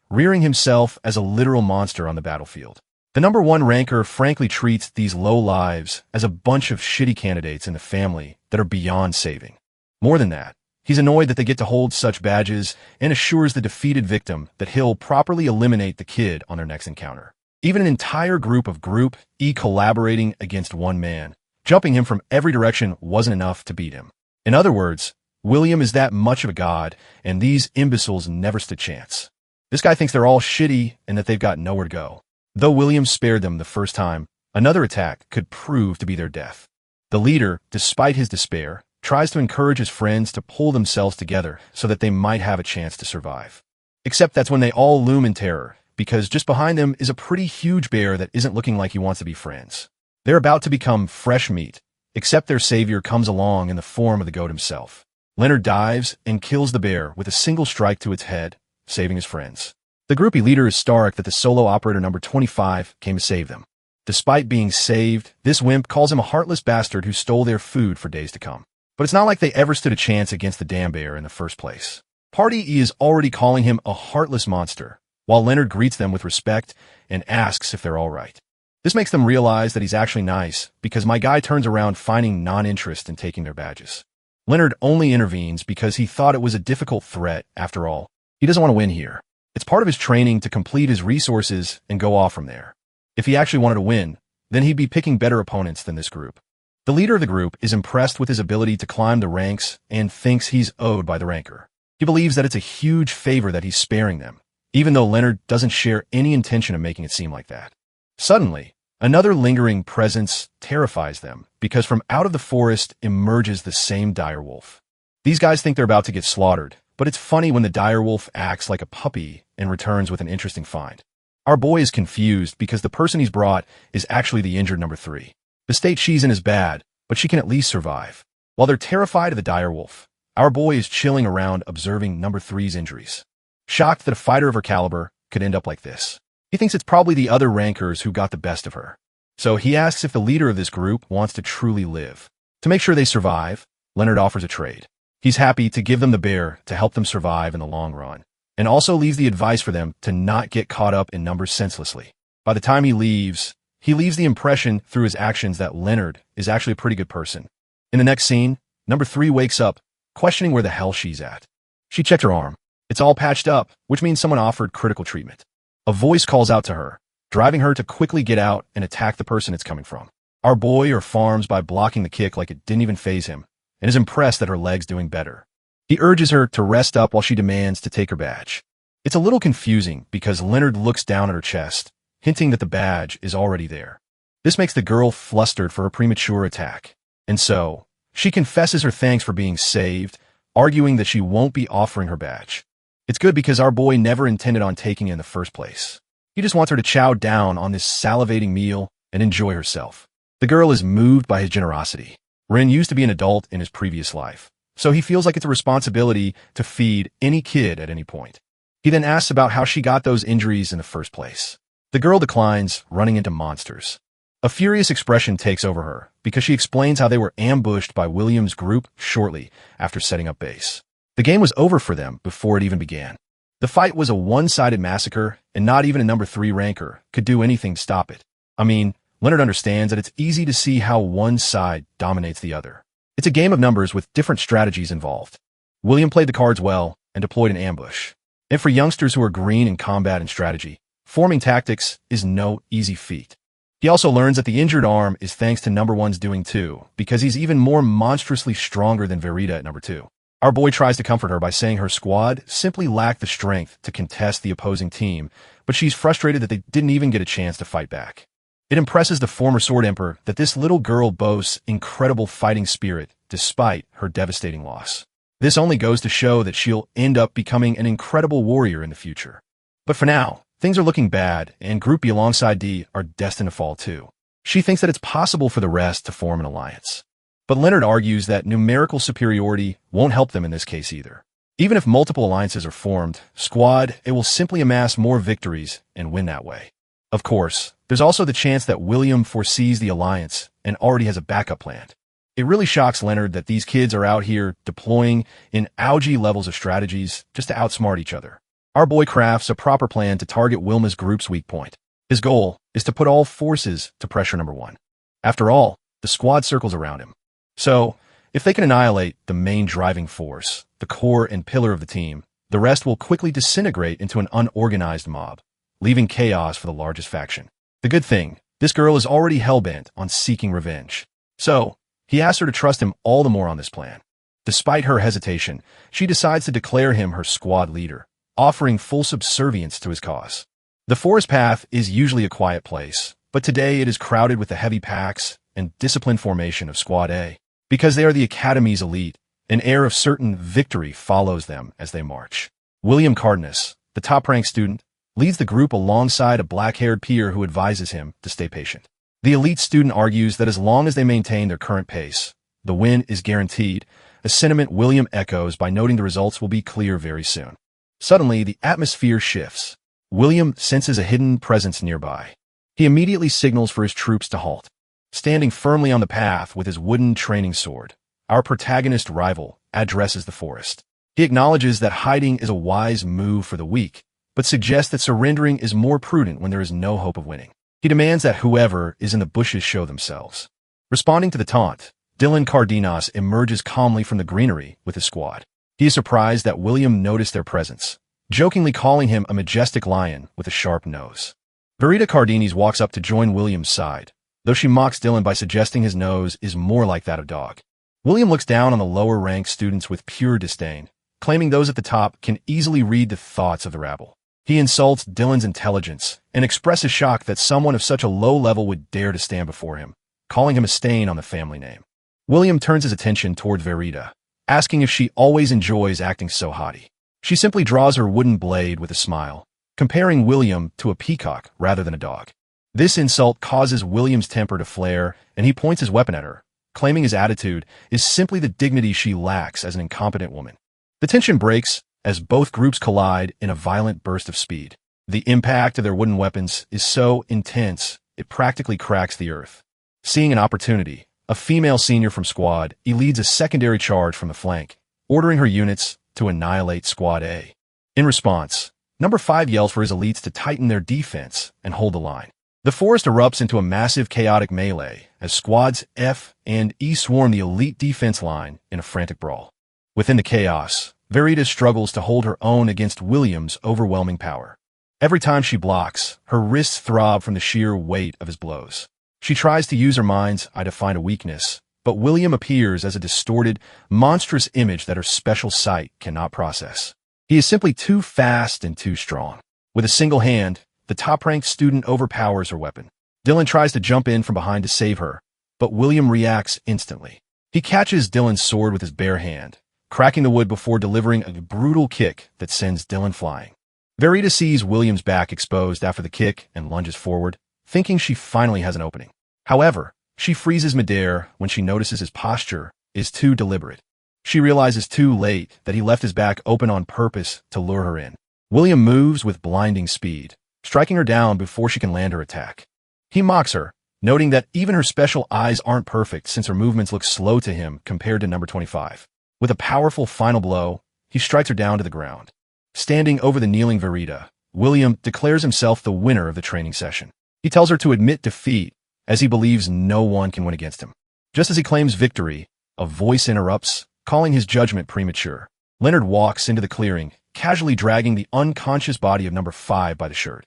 rearing himself as a literal monster on the battlefield. The number one ranker frankly treats these low lives as a bunch of shitty candidates in the family that are beyond saving. More than that, he's annoyed that they get to hold such badges and assures the defeated victim that he'll properly eliminate the kid on their next encounter. Even an entire group of Group E collaborating against one man, jumping him from every direction wasn't enough to beat him. In other words, William is that much of a god, and these imbeciles never stood a chance. This guy thinks they're all shitty and that they've got nowhere to go. Though William spared them the first time, another attack could prove to be their death. The leader, despite his despair, tries to encourage his friends to pull themselves together so that they might have a chance to survive. Except that's when they all loom in terror, because just behind them is a pretty huge bear that isn't looking like he wants to be friends. They're about to become fresh meat, except their savior comes along in the form of the goat himself. Leonard dives and kills the bear with a single strike to its head, saving his friends. The groupie leader is stark that the solo operator number 25 came to save them. Despite being saved, this wimp calls him a heartless bastard who stole their food for days to come. But it's not like they ever stood a chance against the damn bear in the first place. Party E is already calling him a heartless monster, while Leonard greets them with respect and asks if they're all right. This makes them realize that he's actually nice, because my guy turns around finding non-interest in taking their badges. Leonard only intervenes because he thought it was a difficult threat after all. He doesn't want to win here. It's part of his training to complete his resources and go off from there. If he actually wanted to win, then he'd be picking better opponents than this group. The leader of the group is impressed with his ability to climb the ranks and thinks he's owed by the ranker. He believes that it's a huge favor that he's sparing them, even though Leonard doesn't share any intention of making it seem like that. Suddenly, another lingering presence terrifies them because from out of the forest emerges the same direwolf. These guys think they're about to get slaughtered, but it's funny when the direwolf acts like a puppy and returns with an interesting find. Our boy is confused because the person he's brought is actually the injured number 3. The state she's in is bad, but she can at least survive. While they're terrified of the direwolf, our boy is chilling around observing number 3's injuries. Shocked that a fighter of her caliber could end up like this. He thinks it's probably the other rankers who got the best of her. So he asks if the leader of this group wants to truly live. To make sure they survive, Leonard offers a trade. He's happy to give them the bear to help them survive in the long run, and also leaves the advice for them to not get caught up in numbers senselessly. By the time he leaves the impression through his actions that Leonard is actually a pretty good person. In the next scene, number 3 wakes up, questioning where the hell she's at. She checked her arm. It's all patched up, which means someone offered critical treatment. A voice calls out to her, driving her to quickly get out and attack the person it's coming from. Our boy farms by blocking the kick like it didn't even faze him, and is impressed that her leg's doing better. He urges her to rest up while she demands to take her badge. It's a little confusing because Leonard looks down at her chest, hinting that the badge is already there. This makes the girl flustered for her premature attack, and so she confesses her thanks for being saved, arguing that she won't be offering her badge. It's good because our boy never intended on taking it in the first place. He just wants her to chow down on this salivating meal and enjoy herself. The girl is moved by his generosity. Rin used to be an adult in his previous life, so he feels like it's a responsibility to feed any kid at any point. He then asks about how she got those injuries in the first place. The girl declines, running into monsters. A furious expression takes over her because she explains how they were ambushed by William's group shortly after setting up base. The game was over for them before it even began. The fight was a one-sided massacre, and not even a number 3 ranker could do anything to stop it. I mean, Leonard understands that it's easy to see how one side dominates the other. It's a game of numbers with different strategies involved. William played the cards well and deployed an ambush. And for youngsters who are green in combat and strategy, forming tactics is no easy feat. He also learns that the injured arm is thanks to number 1's doing too, because he's even more monstrously stronger than Verita at number 2. Our boy tries to comfort her by saying her squad simply lacked the strength to contest the opposing team, but she's frustrated that they didn't even get a chance to fight back. It impresses the former Sword Emperor that this little girl boasts incredible fighting spirit despite her devastating loss. This only goes to show that she'll end up becoming an incredible warrior in the future. But for now, things are looking bad, and Group B alongside D are destined to fall too. She thinks that it's possible for the rest to form an alliance. But Leonard argues that numerical superiority won't help them in this case either. Even if multiple alliances are formed, Squad, it will simply amass more victories and win that way. Of course, there's also the chance that William foresees the alliance and already has a backup plan. It really shocks Leonard that these kids are out here deploying in algae levels of strategies just to outsmart each other. Our boy crafts a proper plan to target Wilma's group's weak point. His goal is to put all forces to pressure number one. After all, the squad circles around him. So, if they can annihilate the main driving force, the core and pillar of the team, the rest will quickly disintegrate into an unorganized mob, leaving chaos for the largest faction. The good thing, this girl is already hellbent on seeking revenge. So, he asks her to trust him all the more on this plan. Despite her hesitation, she decides to declare him her squad leader, offering full subservience to his cause. The forest path is usually a quiet place, but today it is crowded with the heavy packs and disciplined formation of Squad A. Because they are the Academy's elite, an air of certain victory follows them as they march. William Cardenas, the top-ranked student, leads the group alongside a black-haired peer who advises him to stay patient. The elite student argues that as long as they maintain their current pace, the win is guaranteed, a sentiment William echoes by noting the results will be clear very soon. Suddenly, the atmosphere shifts. William senses a hidden presence nearby. He immediately signals for his troops to halt. Standing firmly on the path with his wooden training sword, our protagonist rival addresses the forest. He acknowledges that hiding is a wise move for the weak, but suggests that surrendering is more prudent when there is no hope of winning. He demands that whoever is in the bushes show themselves. Responding to the taunt, Dylan Cardenas emerges calmly from the greenery with his squad. He is surprised that William noticed their presence, jokingly calling him a majestic lion with a sharp nose. Verita Cardenas walks up to join William's side, though she mocks Dylan by suggesting his nose is more like that of dog. William looks down on the lower-ranked students with pure disdain, claiming those at the top can easily read the thoughts of the rabble. He insults Dylan's intelligence and expresses shock that someone of such a low level would dare to stand before him, calling him a stain on the family name. William turns his attention toward Verita, asking if she always enjoys acting so haughty. She simply draws her wooden blade with a smile, comparing William to a peacock rather than a dog. This insult causes William's temper to flare, and he points his weapon at her, claiming his attitude is simply the dignity she lacks as an incompetent woman. The tension breaks as both groups collide in a violent burst of speed. The impact of their wooden weapons is so intense, it practically cracks the earth. Seeing an opportunity, a female senior from Squad E leads a secondary charge from the flank, ordering her units to annihilate Squad A. In response, Number 5 yells for his elites to tighten their defense and hold the line. The forest erupts into a massive chaotic melee as Squads F and E swarm the elite defense line in a frantic brawl. Within the chaos, Verita struggles to hold her own against William's overwhelming power. Every time she blocks, her wrists throb from the sheer weight of his blows. She tries to use her mind's eye to find a weakness, but William appears as a distorted, monstrous image that her special sight cannot process. He is simply too fast and too strong. With a single hand, the top-ranked student overpowers her weapon. Dylan tries to jump in from behind to save her, but William reacts instantly. He catches Dylan's sword with his bare hand, cracking the wood before delivering a brutal kick that sends Dylan flying. Verita sees William's back exposed after the kick and lunges forward, thinking she finally has an opening. However, she freezes midair when she notices his posture is too deliberate. She realizes too late that he left his back open on purpose to lure her in. William moves with blinding speed, striking her down before she can land her attack. He mocks her, noting that even her special eyes aren't perfect since her movements look slow to him compared to number 25. With a powerful final blow, he strikes her down to the ground. Standing over the kneeling Verita, William declares himself the winner of the training session. He tells her to admit defeat, as he believes no one can win against him. Just as he claims victory, a voice interrupts, calling his judgment premature. Leonard walks into the clearing, casually dragging the unconscious body of number 5 by the shirt.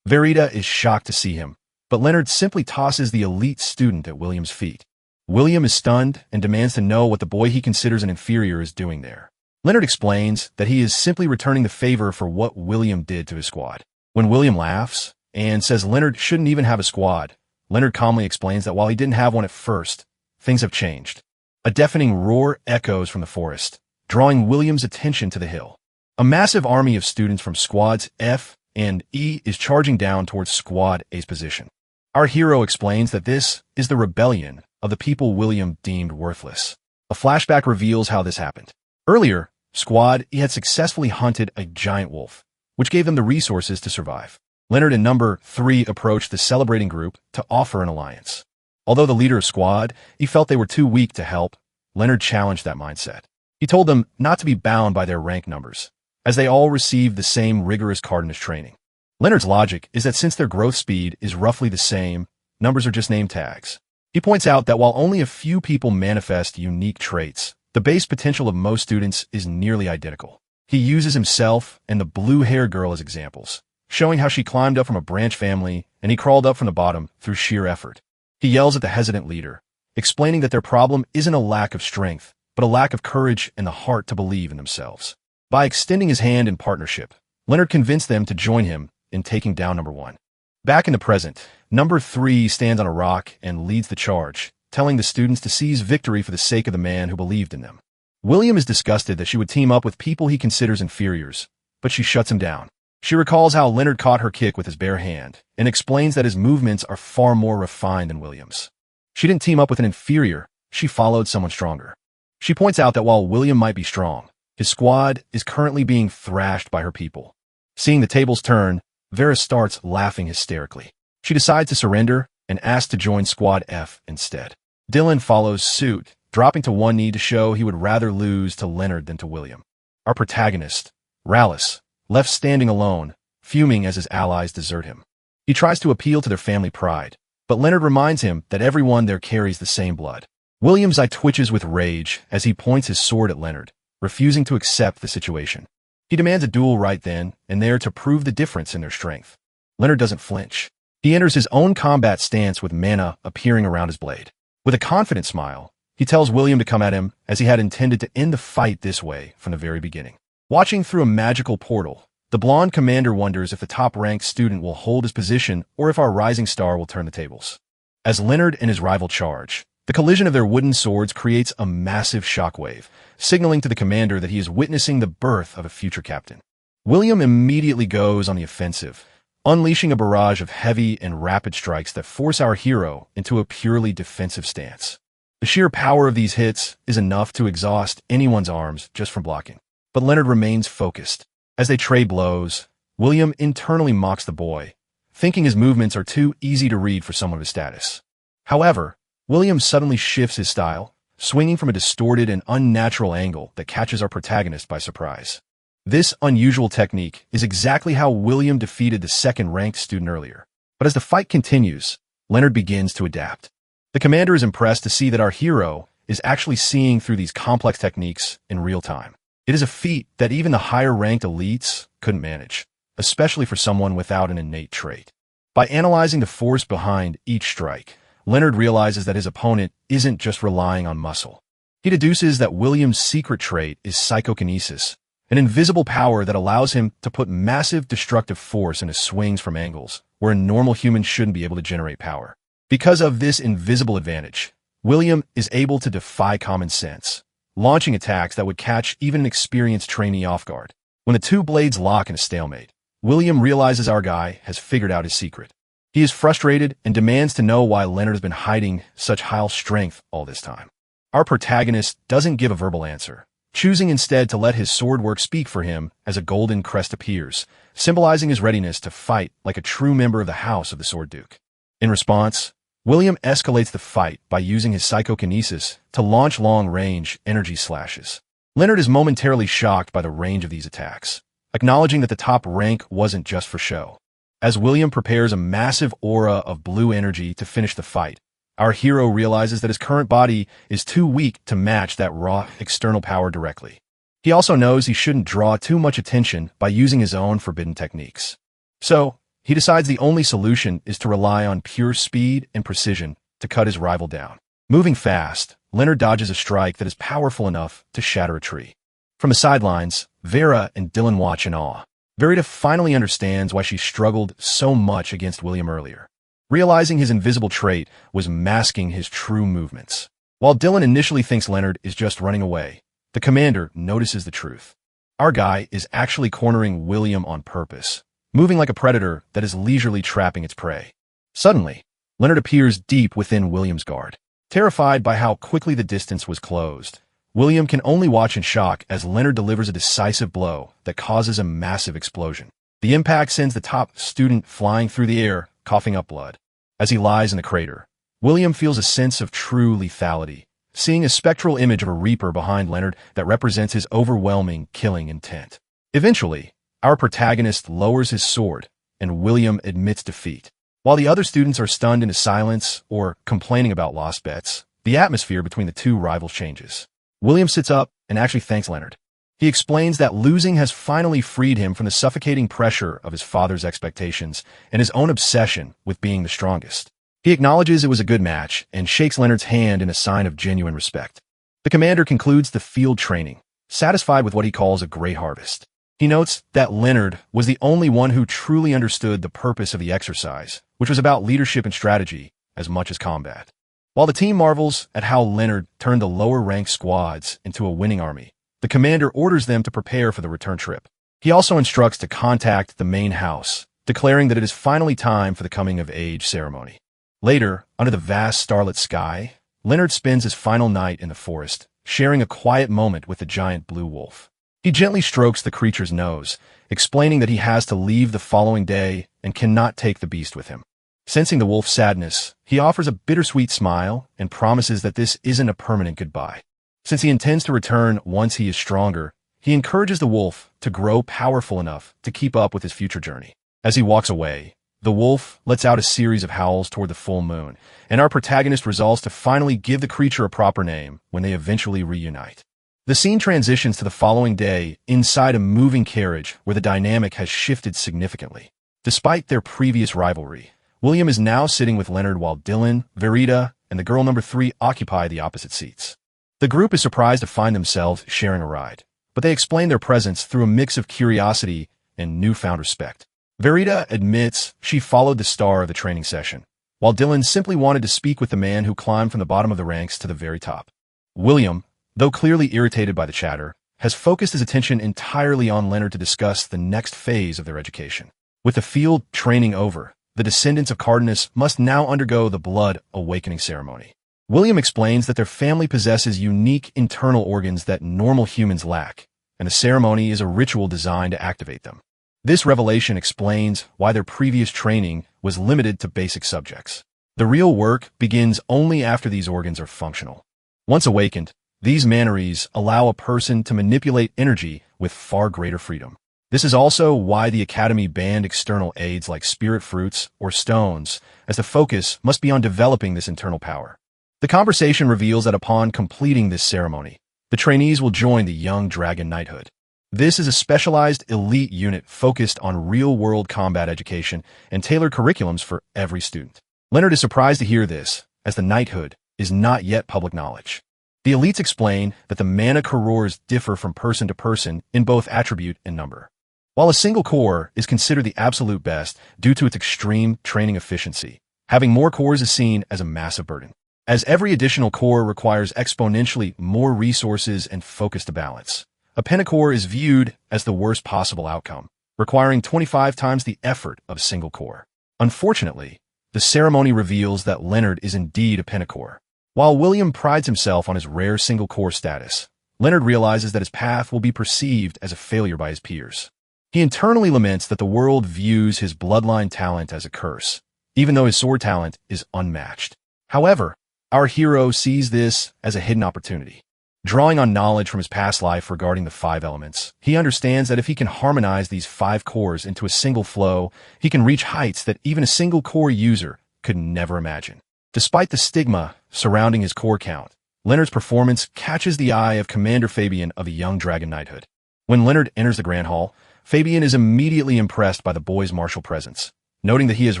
Verita is shocked to see him, but Leonard simply tosses the elite student at William's feet. William is stunned and demands to know what the boy he considers an inferior is doing there. Leonard explains that he is simply returning the favor for what William did to his squad. When William laughs and says Leonard shouldn't even have a squad, Leonard calmly explains that while he didn't have one at first, things have changed. A deafening roar echoes from the forest, drawing William's attention to the hill. A massive army of students from Squads F and E is charging down towards Squad A's position. Our hero explains that this is the rebellion of the people William deemed worthless. A flashback reveals how this happened. Earlier, Squad E had successfully hunted a giant wolf, which gave them the resources to survive. Leonard and number 3 approached the celebrating group to offer an alliance. Although the leader of squad, he felt they were too weak to help, Leonard challenged that mindset. He told them not to be bound by their rank numbers, as they all received the same rigorous Cardenas training. Leonard's logic is that since their growth speed is roughly the same, numbers are just name tags. He points out that while only a few people manifest unique traits, the base potential of most students is nearly identical. He uses himself and the blue-haired girl as examples, showing how she climbed up from a branch family and he crawled up from the bottom through sheer effort. He yells at the hesitant leader, explaining that their problem isn't a lack of strength, but a lack of courage and the heart to believe in themselves. By extending his hand in partnership, Leonard convinced them to join him in taking down number 1. Back in the present, number 3 stands on a rock and leads the charge, telling the students to seize victory for the sake of the man who believed in them. William is disgusted that she would team up with people he considers inferiors, but she shuts him down. She recalls how Leonard caught her kick with his bare hand and explains that his movements are far more refined than William's. She didn't team up with an inferior, she followed someone stronger. She points out that while William might be strong, his squad is currently being thrashed by her people. Seeing the tables turn, Vera starts laughing hysterically. She decides to surrender and asks to join Squad F instead. Dylan follows suit, dropping to one knee to show he would rather lose to Leonard than to William. Our protagonist, Rallis, left standing alone, fuming as his allies desert him. He tries to appeal to their family pride, but Leonard reminds him that everyone there carries the same blood. William's eye twitches with rage as he points his sword at Leonard, refusing to accept the situation. He demands a duel right then and there to prove the difference in their strength. Leonard doesn't flinch. He enters his own combat stance with mana appearing around his blade. With a confident smile, he tells William to come at him as he had intended to end the fight this way from the very beginning. Watching through a magical portal, the blonde commander wonders if the top-ranked student will hold his position or if our rising star will turn the tables. As Leonard and his rival charge, the collision of their wooden swords creates a massive shockwave, signaling to the commander that he is witnessing the birth of a future captain. William immediately goes on the offensive, unleashing a barrage of heavy and rapid strikes that force our hero into a purely defensive stance. The sheer power of these hits is enough to exhaust anyone's arms just from blocking. But Leonard remains focused. As they trade blows, William internally mocks the boy, thinking his movements are too easy to read for someone of his status. However, William suddenly shifts his style, swinging from a distorted and unnatural angle that catches our protagonist by surprise. This unusual technique is exactly how William defeated the second-ranked student earlier. But as the fight continues, Leonard begins to adapt. The commander is impressed to see that our hero is actually seeing through these complex techniques in real time. It is a feat that even the higher-ranked elites couldn't manage, especially for someone without an innate trait. By analyzing the force behind each strike, Leonard realizes that his opponent isn't just relying on muscle. He deduces that William's secret trait is psychokinesis, an invisible power that allows him to put massive destructive force into swings from angles where a normal human shouldn't be able to generate power. Because of this invisible advantage, William is able to defy common sense, launching attacks that would catch even an experienced trainee off guard. When the two blades lock in a stalemate, William realizes our guy has figured out his secret. He is frustrated and demands to know why Leonard has been hiding such high strength all this time. Our protagonist doesn't give a verbal answer, choosing instead to let his sword work speak for him as a golden crest appears, symbolizing his readiness to fight like a true member of the House of the Sword Duke. In response, William escalates the fight by using his psychokinesis to launch long-range energy slashes. Leonard is momentarily shocked by the range of these attacks, acknowledging that the top rank wasn't just for show. As William prepares a massive aura of blue energy to finish the fight, our hero realizes that his current body is too weak to match that raw external power directly. He also knows he shouldn't draw too much attention by using his own forbidden techniques. So, he decides the only solution is to rely on pure speed and precision to cut his rival down. Moving fast, Leonard dodges a strike that is powerful enough to shatter a tree. From the sidelines, Vera and Dylan watch in awe. Verita finally understands why she struggled so much against William earlier, realizing his invisible trait was masking his true movements. While Dylan initially thinks Leonard is just running away, the commander notices the truth. Our guy is actually cornering William on purpose, moving like a predator that is leisurely trapping its prey. Suddenly, Leonard appears deep within William's guard. Terrified by how quickly the distance was closed, William can only watch in shock as Leonard delivers a decisive blow that causes a massive explosion. The impact sends the top student flying through the air, coughing up blood. As he lies in the crater, William feels a sense of true lethality, seeing a spectral image of a reaper behind Leonard that represents his overwhelming killing intent. Eventually, our protagonist lowers his sword, and William admits defeat. While the other students are stunned into silence or complaining about lost bets, the atmosphere between the two rivals changes. William sits up and actually thanks Leonard. He explains that losing has finally freed him from the suffocating pressure of his father's expectations and his own obsession with being the strongest. He acknowledges it was a good match and shakes Leonard's hand in a sign of genuine respect. The commander concludes the field training, satisfied with what he calls a great harvest. He notes that Leonard was the only one who truly understood the purpose of the exercise, which was about leadership and strategy as much as combat. While the team marvels at how Leonard turned the lower-ranked squads into a winning army, the commander orders them to prepare for the return trip. He also instructs to contact the main house, declaring that it is finally time for the coming-of-age ceremony. Later, under the vast starlit sky, Leonard spends his final night in the forest, sharing a quiet moment with the giant blue wolf. He gently strokes the creature's nose, explaining that he has to leave the following day and cannot take the beast with him. Sensing the wolf's sadness, he offers a bittersweet smile and promises that this isn't a permanent goodbye. Since he intends to return once he is stronger, he encourages the wolf to grow powerful enough to keep up with his future journey. As he walks away, the wolf lets out a series of howls toward the full moon, and our protagonist resolves to finally give the creature a proper name when they eventually reunite. The scene transitions to the following day inside a moving carriage where the dynamic has shifted significantly. Despite their previous rivalry, William is now sitting with Leonard while Dylan, Verita, and the girl number 3 occupy the opposite seats. The group is surprised to find themselves sharing a ride, but they explain their presence through a mix of curiosity and newfound respect. Verita admits she followed the star of the training session, while Dylan simply wanted to speak with the man who climbed from the bottom of the ranks to the very top. William, though clearly irritated by the chatter, has focused his attention entirely on Leonard to discuss the next phase of their education. With the field training over, the descendants of Cardenas must now undergo the blood awakening ceremony. William explains that their family possesses unique internal organs that normal humans lack, and the ceremony is a ritual designed to activate them. This revelation explains why their previous training was limited to basic subjects. The real work begins only after these organs are functional. Once awakened, these manneries allow a person to manipulate energy with far greater freedom. This is also why the Academy banned external aids like spirit fruits or stones, as the focus must be on developing this internal power. The conversation reveals that upon completing this ceremony, the trainees will join the Young Dragon Knighthood. This is a specialized elite unit focused on real-world combat education and tailored curriculums for every student. Leonard is surprised to hear this, as the knighthood is not yet public knowledge. The elites explain that the mana corps differ from person to person in both attribute and number. While a single corps is considered the absolute best due to its extreme training efficiency, having more corps is seen as a massive burden, as every additional corps requires exponentially more resources and focus to balance. A pentacorps is viewed as the worst possible outcome, requiring 25 times the effort of a single corps. Unfortunately, the ceremony reveals that Leonard is indeed a pentacorps. While William prides himself on his rare single corps status, Leonard realizes that his path will be perceived as a failure by his peers. He internally laments that the world views his bloodline talent as a curse, even though his sword talent is unmatched. However, our hero sees this as a hidden opportunity. Drawing on knowledge from his past life regarding the 5 elements, he understands that if he can harmonize these 5 cores into a single flow, he can reach heights that even a single core user could never imagine. Despite the stigma surrounding his core count, Leonard's performance catches the eye of Commander Fabian of the Young Dragon Knighthood. When Leonard enters the Grand Hall, Fabian is immediately impressed by the boy's martial presence, noting that he has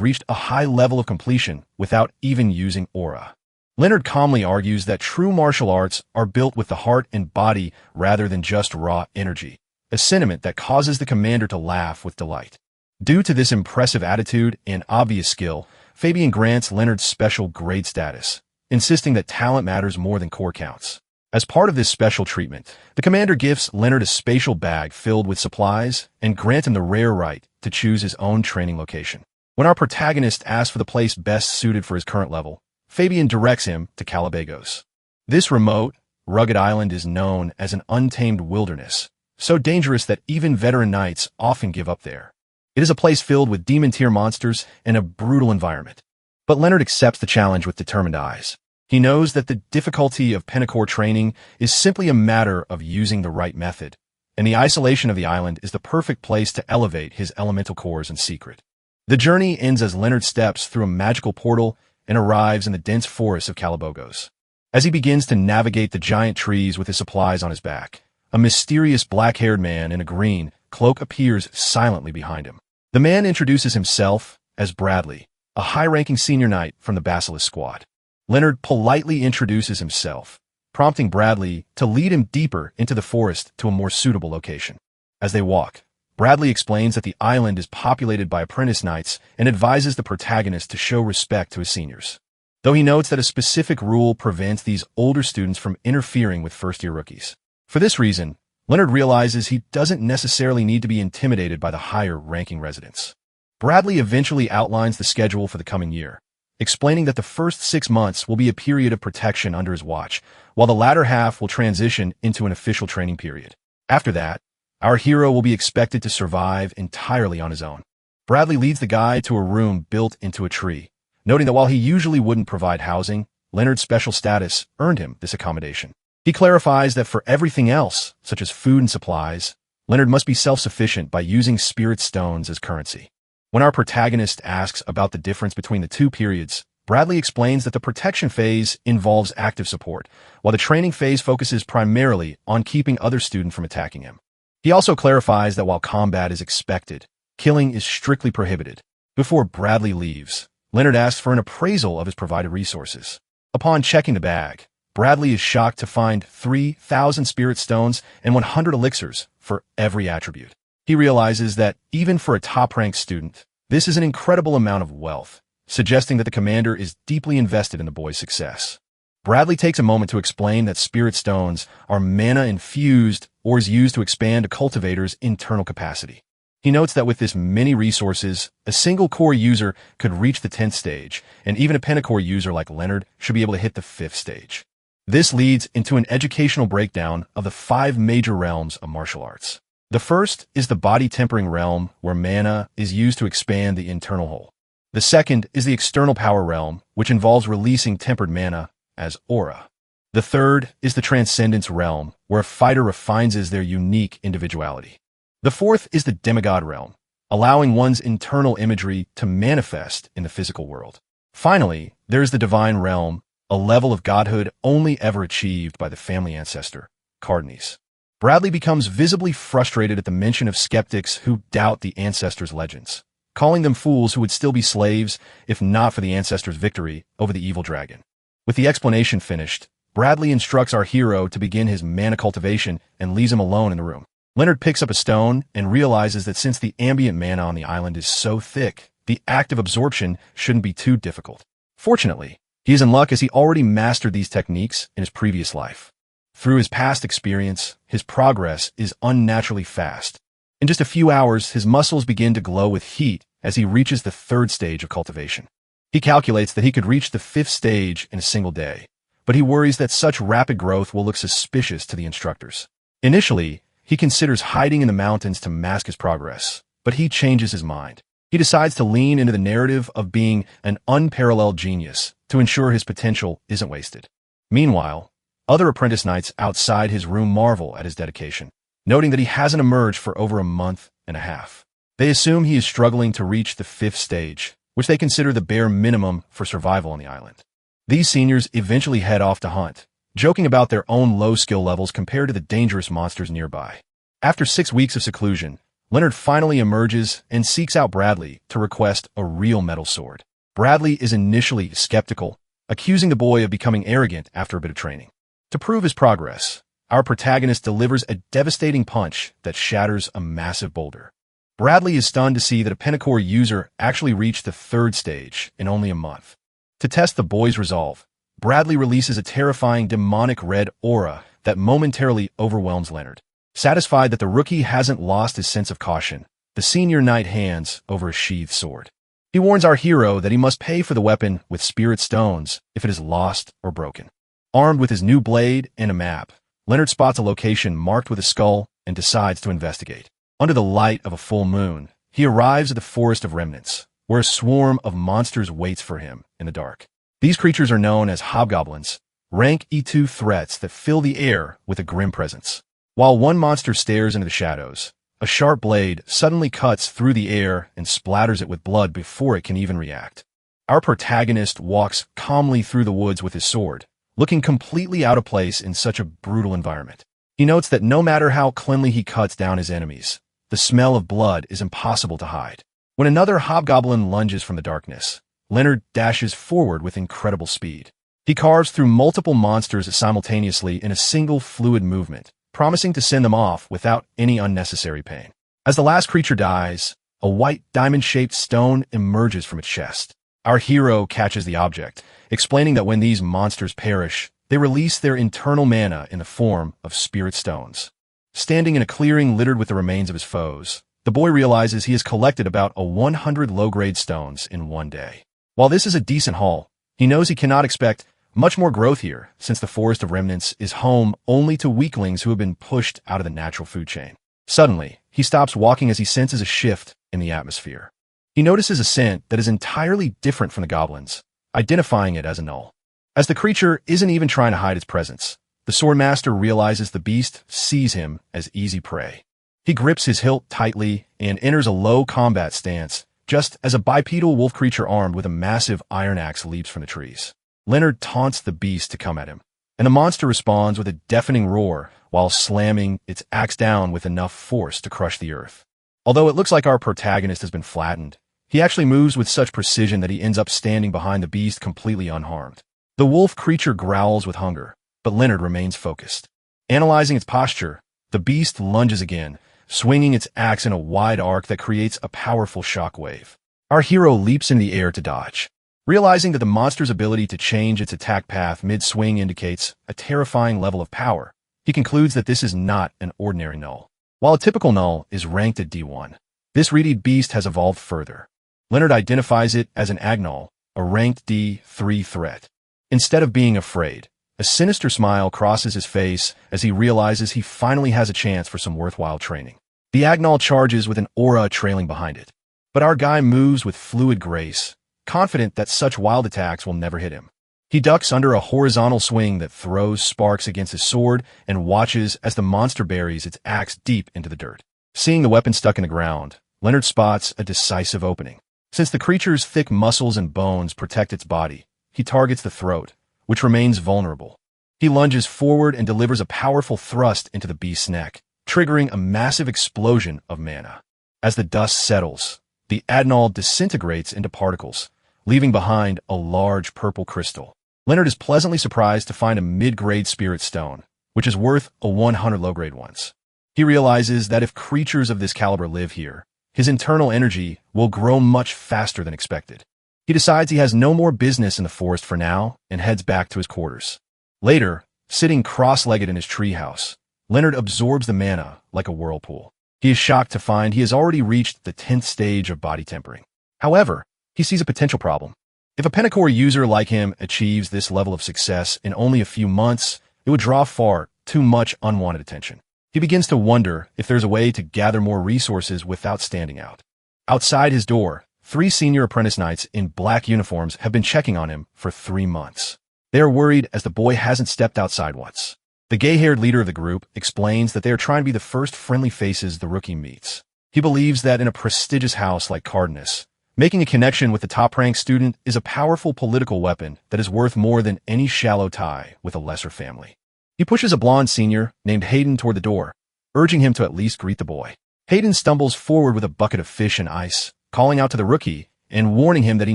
reached a high level of completion without even using aura. Leonard calmly argues that true martial arts are built with the heart and body rather than just raw energy, a sentiment that causes the commander to laugh with delight. Due to this impressive attitude and obvious skill, Fabian grants Leonard special grade status, insisting that talent matters more than core counts. As part of this special treatment, the commander gifts Leonard a spatial bag filled with supplies and grants him the rare right to choose his own training location. When our protagonist asks for the place best suited for his current level, Fabian directs him to Calabagos. This remote, rugged island is known as an untamed wilderness, so dangerous that even veteran knights often give up there. It is a place filled with demon-tier monsters and a brutal environment. But Leonard accepts the challenge with determined eyes. He knows that the difficulty of Penacor training is simply a matter of using the right method, and the isolation of the island is the perfect place to elevate his elemental cores in secret. The journey ends as Leonard steps through a magical portal and arrives in the dense forests of Calabogos. As he begins to navigate the giant trees with his supplies on his back, a mysterious black-haired man in a green cloak appears silently behind him. The man introduces himself as Bradley, a high-ranking senior knight from the Basilisk Squad. Leonard politely introduces himself, prompting Bradley to lead him deeper into the forest to a more suitable location. As they walk, Bradley explains that the island is populated by apprentice knights and advises the protagonist to show respect to his seniors. Though he notes that a specific rule prevents these older students from interfering with first-year rookies. For this reason, Leonard realizes he doesn't necessarily need to be intimidated by the higher-ranking residents. Bradley eventually outlines the schedule for the coming year, explaining that the first 6 months will be a period of protection under his watch, while the latter half will transition into an official training period. After that, our hero will be expected to survive entirely on his own. Bradley leads the guy to a room built into a tree, noting that while he usually wouldn't provide housing, Leonard's special status earned him this accommodation. He clarifies that for everything else, such as food and supplies, Leonard must be self-sufficient by using spirit stones as currency. When our protagonist asks about the difference between the two periods, Bradley explains that the protection phase involves active support, while the training phase focuses primarily on keeping other students from attacking him. He also clarifies that while combat is expected, killing is strictly prohibited. Before Bradley leaves, Leonard asks for an appraisal of his provided resources. Upon checking the bag, Bradley is shocked to find 3,000 spirit stones and 100 elixirs for every attribute. He realizes that, even for a top-ranked student, this is an incredible amount of wealth, suggesting that the commander is deeply invested in the boy's success. Bradley takes a moment to explain that spirit stones are mana-infused or is used to expand a cultivator's internal capacity. He notes that with this many resources, a single core user could reach the 10th stage, and even a pentacore user like Leonard should be able to hit the 5th stage. This leads into an educational breakdown of the 5 major realms of martial arts. The first is the body-tempering realm, where mana is used to expand the internal whole. The second is the external power realm, which involves releasing tempered mana as aura. The third is the transcendence realm, where a fighter refines their unique individuality. The fourth is the demigod realm, allowing one's internal imagery to manifest in the physical world. Finally, there is the divine realm, a level of godhood only ever achieved by the family ancestor, Cardines. Bradley becomes visibly frustrated at the mention of skeptics who doubt the ancestors' legends, calling them fools who would still be slaves if not for the ancestors' victory over the evil dragon. With the explanation finished, Bradley instructs our hero to begin his mana cultivation and leaves him alone in the room. Leonard picks up a stone and realizes that since the ambient mana on the island is so thick, the act of absorption shouldn't be too difficult. Fortunately, he is in luck as he already mastered these techniques in his previous life. Through his past experience, his progress is unnaturally fast. In just a few hours, his muscles begin to glow with heat as he reaches the 3rd stage of cultivation. He calculates that he could reach the 5th stage in a single day, but he worries that such rapid growth will look suspicious to the instructors. Initially, he considers hiding in the mountains to mask his progress, but he changes his mind. He decides to lean into the narrative of being an unparalleled genius to ensure his potential isn't wasted. Meanwhile, other apprentice knights outside his room marvel at his dedication, noting that he hasn't emerged for over a month and a half. They assume he is struggling to reach the 5th stage, which they consider the bare minimum for survival on the island. These seniors eventually head off to hunt, joking about their own low skill levels compared to the dangerous monsters nearby. After 6 weeks of seclusion, Leonard finally emerges and seeks out Bradley to request a real metal sword. Bradley is initially skeptical, accusing the boy of becoming arrogant after a bit of training. To prove his progress, our protagonist delivers a devastating punch that shatters a massive boulder. Bradley is stunned to see that a pentacore user actually reached the 3rd stage in only a month. To test the boy's resolve, Bradley releases a terrifying demonic red aura that momentarily overwhelms Leonard. Satisfied that the rookie hasn't lost his sense of caution, the senior knight hands over a sheathed sword. He warns our hero that he must pay for the weapon with spirit stones if it is lost or broken. Armed with his new blade and a map, Leonard spots a location marked with a skull and decides to investigate. Under the light of a full moon, he arrives at the Forest of Remnants, where a swarm of monsters waits for him in the dark. These creatures are known as hobgoblins, rank E2 threats that fill the air with a grim presence. While one monster stares into the shadows, a sharp blade suddenly cuts through the air and splatters it with blood before it can even react. Our protagonist walks calmly through the woods with his sword, looking completely out of place in such a brutal environment. He notes that no matter how cleanly he cuts down his enemies, the smell of blood is impossible to hide. When another hobgoblin lunges from the darkness, Leonard dashes forward with incredible speed. He carves through multiple monsters simultaneously in a single fluid movement, promising to send them off without any unnecessary pain. As the last creature dies, a white diamond-shaped stone emerges from its chest. Our hero catches the object, explaining that when these monsters perish, they release their internal mana in the form of spirit stones. Standing in a clearing littered with the remains of his foes, the boy realizes he has collected about 100 low-grade stones in one day. While this is a decent haul, he knows he cannot expect much more growth here, since the Forest of Remnants is home only to weaklings who have been pushed out of the natural food chain. Suddenly, he stops walking as he senses a shift in the atmosphere. He notices a scent that is entirely different from the goblins, identifying it as a gnoll. As the creature isn't even trying to hide its presence, the Swordmaster realizes the beast sees him as easy prey. He grips his hilt tightly and enters a low combat stance, just as a bipedal wolf creature armed with a massive iron axe leaps from the trees. Leonard taunts the beast to come at him, and the monster responds with a deafening roar while slamming its axe down with enough force to crush the earth. Although it looks like our protagonist has been flattened, he actually moves with such precision that he ends up standing behind the beast completely unharmed. The wolf creature growls with hunger, but Leonard remains focused. Analyzing its posture, the beast lunges again, swinging its axe in a wide arc that creates a powerful shockwave. Our hero leaps in the air to dodge. Realizing that the monster's ability to change its attack path mid-swing indicates a terrifying level of power, he concludes that this is not an ordinary gnoll. While a typical gnoll is ranked at D1, this reedy beast has evolved further. Leonard identifies it as an agnoll, a ranked D3 threat. Instead of being afraid, a sinister smile crosses his face as he realizes he finally has a chance for some worthwhile training. The agnoll charges with an aura trailing behind it, but our guy moves with fluid grace, confident that such wild attacks will never hit him. He ducks under a horizontal swing that throws sparks against his sword and watches as the monster buries its axe deep into the dirt. Seeing the weapon stuck in the ground, Leonard spots a decisive opening. Since the creature's thick muscles and bones protect its body, he targets the throat, which remains vulnerable. He lunges forward and delivers a powerful thrust into the beast's neck, triggering a massive explosion of mana. As the dust settles, the agnoll disintegrates into particles, leaving behind a large purple crystal. Leonard is pleasantly surprised to find a mid-grade spirit stone, which is worth 100 low-grade ones. He realizes that if creatures of this caliber live here, his internal energy will grow much faster than expected. He decides he has no more business in the forest for now and heads back to his quarters. Later, sitting cross-legged in his treehouse, Leonard absorbs the mana like a whirlpool. He is shocked to find he has already reached the 10th stage of body tempering. However, he sees a potential problem. If a Pentacore user like him achieves this level of success in only a few months, it would draw far too much unwanted attention. He begins to wonder if there's a way to gather more resources without standing out. Outside his door, 3 senior apprentice knights in black uniforms have been checking on him for 3 months. They are worried as the boy hasn't stepped outside once. The gay-haired leader of the group explains that they are trying to be the first friendly faces the rookie meets. He believes that in a prestigious house like Cardenas, making a connection with the top-ranked student is a powerful political weapon that is worth more than any shallow tie with a lesser family. He pushes a blonde senior named Hayden toward the door, urging him to at least greet the boy. Hayden stumbles forward with a bucket of fish and ice, calling out to the rookie and warning him that he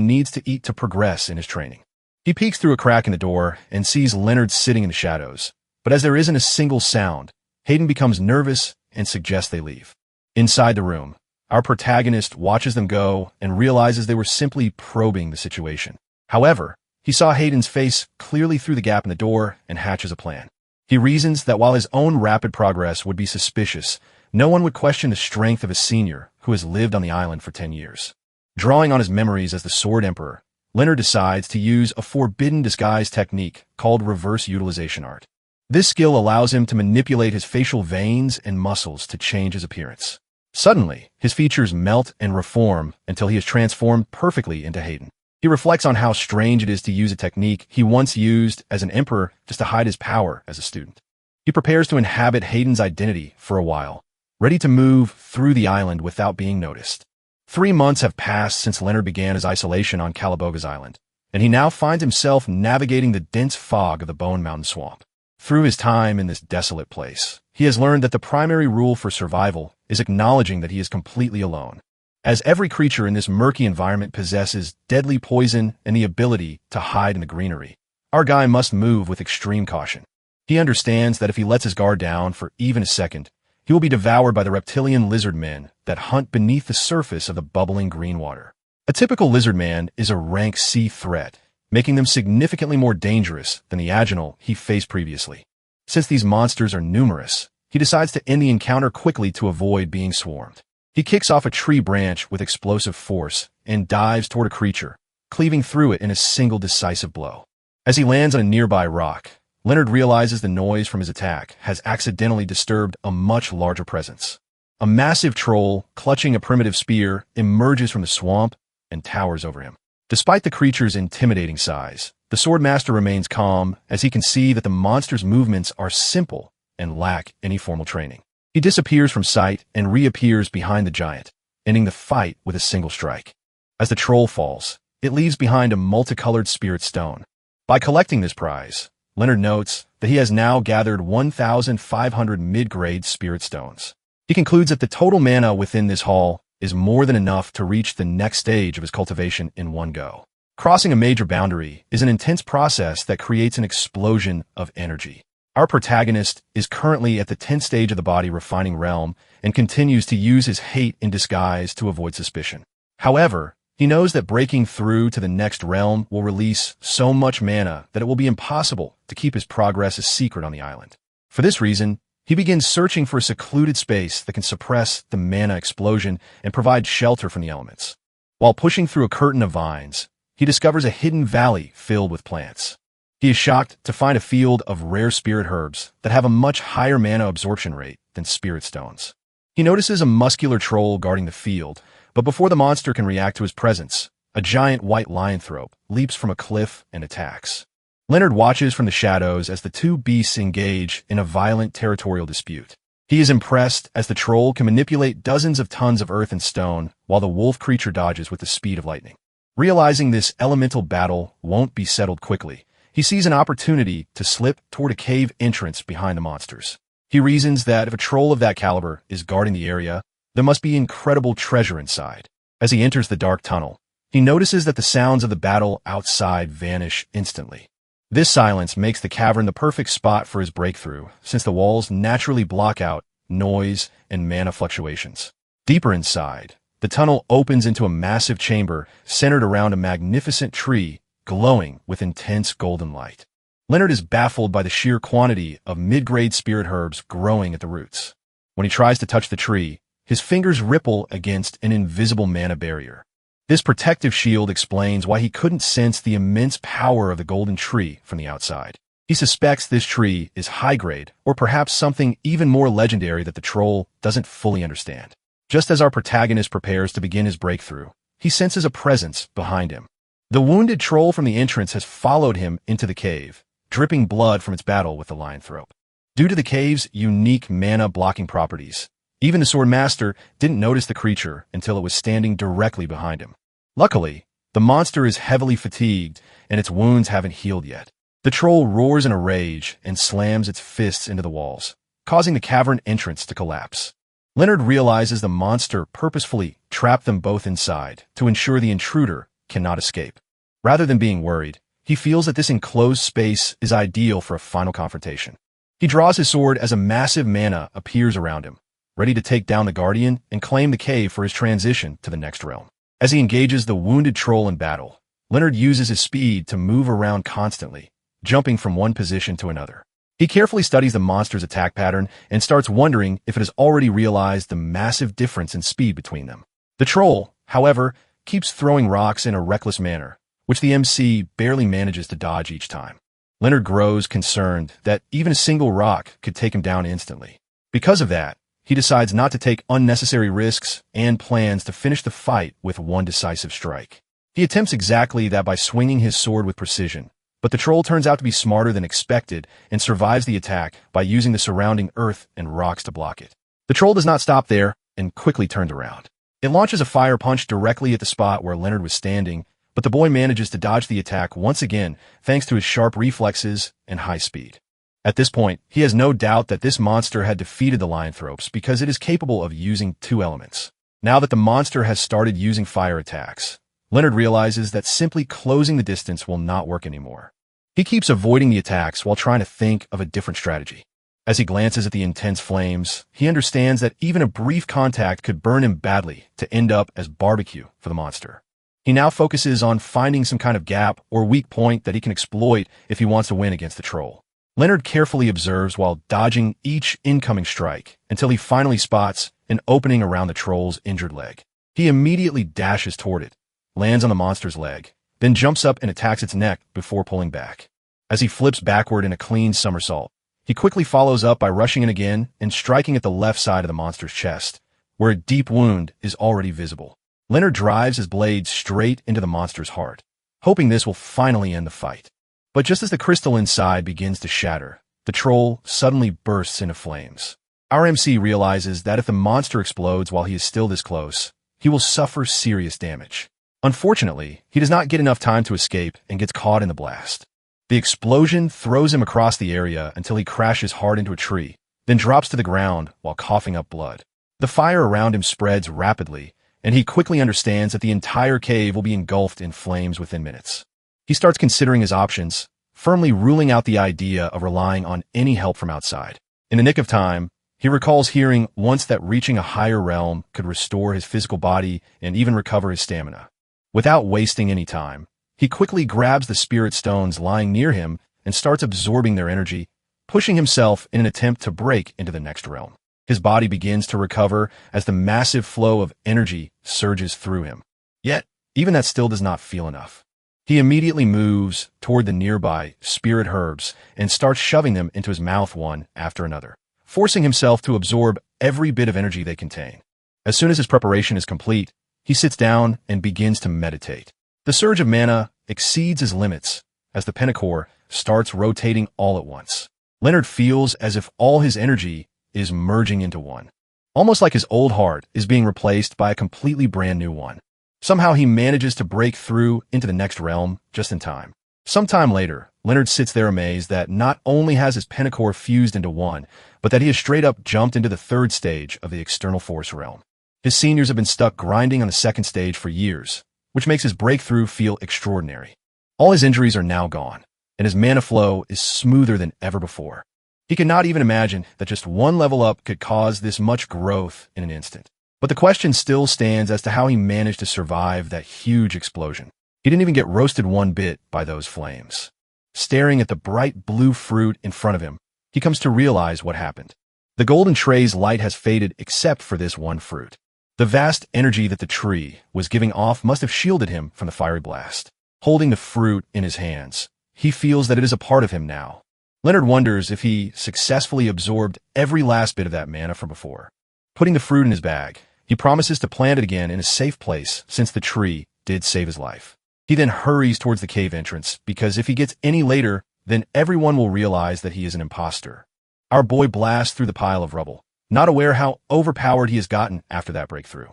needs to eat to progress in his training. He peeks through a crack in the door and sees Leonard sitting in the shadows, but as there isn't a single sound, Hayden becomes nervous and suggests they leave. Inside the room, our protagonist watches them go and realizes they were simply probing the situation. However, he saw Hayden's face clearly through the gap in the door and hatches a plan. He reasons that while his own rapid progress would be suspicious, no one would question the strength of a senior who has lived on the island for 10 years. Drawing on his memories as the Sword Emperor, Leonard decides to use a forbidden disguise technique called reverse utilization art. This skill allows him to manipulate his facial veins and muscles to change his appearance. Suddenly, his features melt and reform until he is transformed perfectly into Hayden. He reflects on how strange it is to use a technique he once used as an emperor just to hide his power as a student. He prepares to inhabit Hayden's identity for a while, ready to move through the island without being noticed. 3 months have passed since Leonard began his isolation on Calaboga's island, and he now finds himself navigating the dense fog of the Bone Mountain Swamp. Through his time in this desolate place, he has learned that the primary rule for survival is acknowledging that he is completely alone. As every creature in this murky environment possesses deadly poison and the ability to hide in the greenery, our guy must move with extreme caution. He understands that if he lets his guard down for even a second, he will be devoured by the reptilian lizard men that hunt beneath the surface of the bubbling green water. A typical lizard man is a rank C threat, making them significantly more dangerous than the Agenal he faced previously. Since these monsters are numerous, he decides to end the encounter quickly to avoid being swarmed. He kicks off a tree branch with explosive force and dives toward a creature, cleaving through it in a single decisive blow. As he lands on a nearby rock, Leonard realizes the noise from his attack has accidentally disturbed a much larger presence. A massive troll, clutching a primitive spear, emerges from the swamp and towers over him. Despite the creature's intimidating size, the Swordmaster remains calm as he can see that the monster's movements are simple and lack any formal training. He disappears from sight and reappears behind the giant, ending the fight with a single strike. As the troll falls, it leaves behind a multicolored spirit stone. By collecting this prize, Leonard notes that he has now gathered 1,500 mid-grade spirit stones. He concludes that the total mana within this haul is more than enough to reach the next stage of his cultivation in one go. Crossing a major boundary is an intense process that creates an explosion of energy. Our protagonist is currently at the 10th stage of the body refining realm and continues to use his hate in disguise to avoid suspicion. However, he knows that breaking through to the next realm will release so much mana that it will be impossible to keep his progress a secret on the island. For this reason, he begins searching for a secluded space that can suppress the mana explosion and provide shelter from the elements. While pushing through a curtain of vines, he discovers a hidden valley filled with plants. He is shocked to find a field of rare spirit herbs that have a much higher mana absorption rate than spirit stones. He notices a muscular troll guarding the field, but before the monster can react to his presence, a giant white lycanthrope leaps from a cliff and attacks. Leonard watches from the shadows as the two beasts engage in a violent territorial dispute. He is impressed as the troll can manipulate dozens of tons of earth and stone, while the wolf creature dodges with the speed of lightning. Realizing this elemental battle won't be settled quickly, he sees an opportunity to slip toward a cave entrance behind the monsters. He reasons that if a troll of that caliber is guarding the area, there must be incredible treasure inside. As he enters the dark tunnel, he notices that the sounds of the battle outside vanish instantly. This silence makes the cavern the perfect spot for his breakthrough, since the walls naturally block out noise and mana fluctuations. Deeper inside, the tunnel opens into a massive chamber centered around a magnificent tree glowing with intense golden light. Leonard is baffled by the sheer quantity of mid-grade spirit herbs growing at the roots. When he tries to touch the tree, his fingers ripple against an invisible mana barrier. This protective shield explains why he couldn't sense the immense power of the golden tree from the outside. He suspects this tree is high-grade, or perhaps something even more legendary that the troll doesn't fully understand. Just as our protagonist prepares to begin his breakthrough, he senses a presence behind him. The wounded troll from the entrance has followed him into the cave, dripping blood from its battle with the lycanthrope. Due to the cave's unique mana-blocking properties, even the Swordmaster didn't notice the creature until it was standing directly behind him. Luckily, the monster is heavily fatigued and its wounds haven't healed yet. The troll roars in a rage and slams its fists into the walls, causing the cavern entrance to collapse. Leonard realizes the monster purposefully trapped them both inside to ensure the intruder cannot escape. Rather than being worried, he feels that this enclosed space is ideal for a final confrontation. He draws his sword as a massive mana appears around him, ready to take down the Guardian and claim the cave for his transition to the next realm. As he engages the wounded troll in battle, Leonard uses his speed to move around constantly, jumping from one position to another. He carefully studies the monster's attack pattern and starts wondering if it has already realized the massive difference in speed between them. The troll, however, keeps throwing rocks in a reckless manner, which the MC barely manages to dodge each time. Leonard grows concerned that even a single rock could take him down instantly. Because of that, he decides not to take unnecessary risks and plans to finish the fight with one decisive strike. He attempts exactly that by swinging his sword with precision, but the troll turns out to be smarter than expected and survives the attack by using the surrounding earth and rocks to block it. The troll does not stop there and quickly turns around. It launches a fire punch directly at the spot where Leonard was standing, but the boy manages to dodge the attack once again thanks to his sharp reflexes and high speed. At this point, he has no doubt that this monster had defeated the Lycanthropes because it is capable of using two elements. Now that the monster has started using fire attacks, Leonard realizes that simply closing the distance will not work anymore. He keeps avoiding the attacks while trying to think of a different strategy. As he glances at the intense flames, he understands that even a brief contact could burn him badly to end up as barbecue for the monster. He now focuses on finding some kind of gap or weak point that he can exploit if he wants to win against the troll. Leonard carefully observes while dodging each incoming strike until he finally spots an opening around the troll's injured leg. He immediately dashes toward it, lands on the monster's leg, then jumps up and attacks its neck before pulling back. As he flips backward in a clean somersault, he quickly follows up by rushing in again and striking at the left side of the monster's chest, where a deep wound is already visible. Leonard drives his blade straight into the monster's heart, hoping this will finally end the fight. But just as the crystal inside begins to shatter, the troll suddenly bursts into flames. Our MC realizes that if the monster explodes while he is still this close, he will suffer serious damage. Unfortunately, he does not get enough time to escape and gets caught in the blast. The explosion throws him across the area until he crashes hard into a tree, then drops to the ground while coughing up blood. The fire around him spreads rapidly, and he quickly understands that the entire cave will be engulfed in flames within minutes. He starts considering his options, firmly ruling out the idea of relying on any help from outside. In the nick of time, he recalls hearing once that reaching a higher realm could restore his physical body and even recover his stamina. Without wasting any time, he quickly grabs the spirit stones lying near him and starts absorbing their energy, pushing himself in an attempt to break into the next realm. His body begins to recover as the massive flow of energy surges through him. Yet, even that still does not feel enough. He immediately moves toward the nearby spirit herbs and starts shoving them into his mouth one after another, forcing himself to absorb every bit of energy they contain. As soon as his preparation is complete, he sits down and begins to meditate. The surge of mana exceeds his limits as the Pentacore starts rotating all at once. Leonard feels as if all his energy is merging into one, almost like his old heart is being replaced by a completely brand new one. Somehow he manages to break through into the next realm just in time. Sometime later, Leonard sits there amazed that not only has his Pentacore fused into one, but that he has straight up jumped into the third stage of the external force realm. His seniors have been stuck grinding on the second stage for years, which makes his breakthrough feel extraordinary. All his injuries are now gone, and his mana flow is smoother than ever before. He cannot even imagine that just one level up could cause this much growth in an instant. But the question still stands as to how he managed to survive that huge explosion. He didn't even get roasted one bit by those flames. Staring at the bright blue fruit in front of him, he comes to realize what happened. The golden tray's light has faded except for this one fruit. The vast energy that the tree was giving off must have shielded him from the fiery blast. Holding the fruit in his hands, he feels that it is a part of him now. Leonard wonders if he successfully absorbed every last bit of that mana from before. Putting the fruit in his bag, he promises to plant it again in a safe place since the tree did save his life. He then hurries towards the cave entrance because if he gets any later, then everyone will realize that he is an imposter. Our boy blasts through the pile of rubble, not aware how overpowered he has gotten after that breakthrough.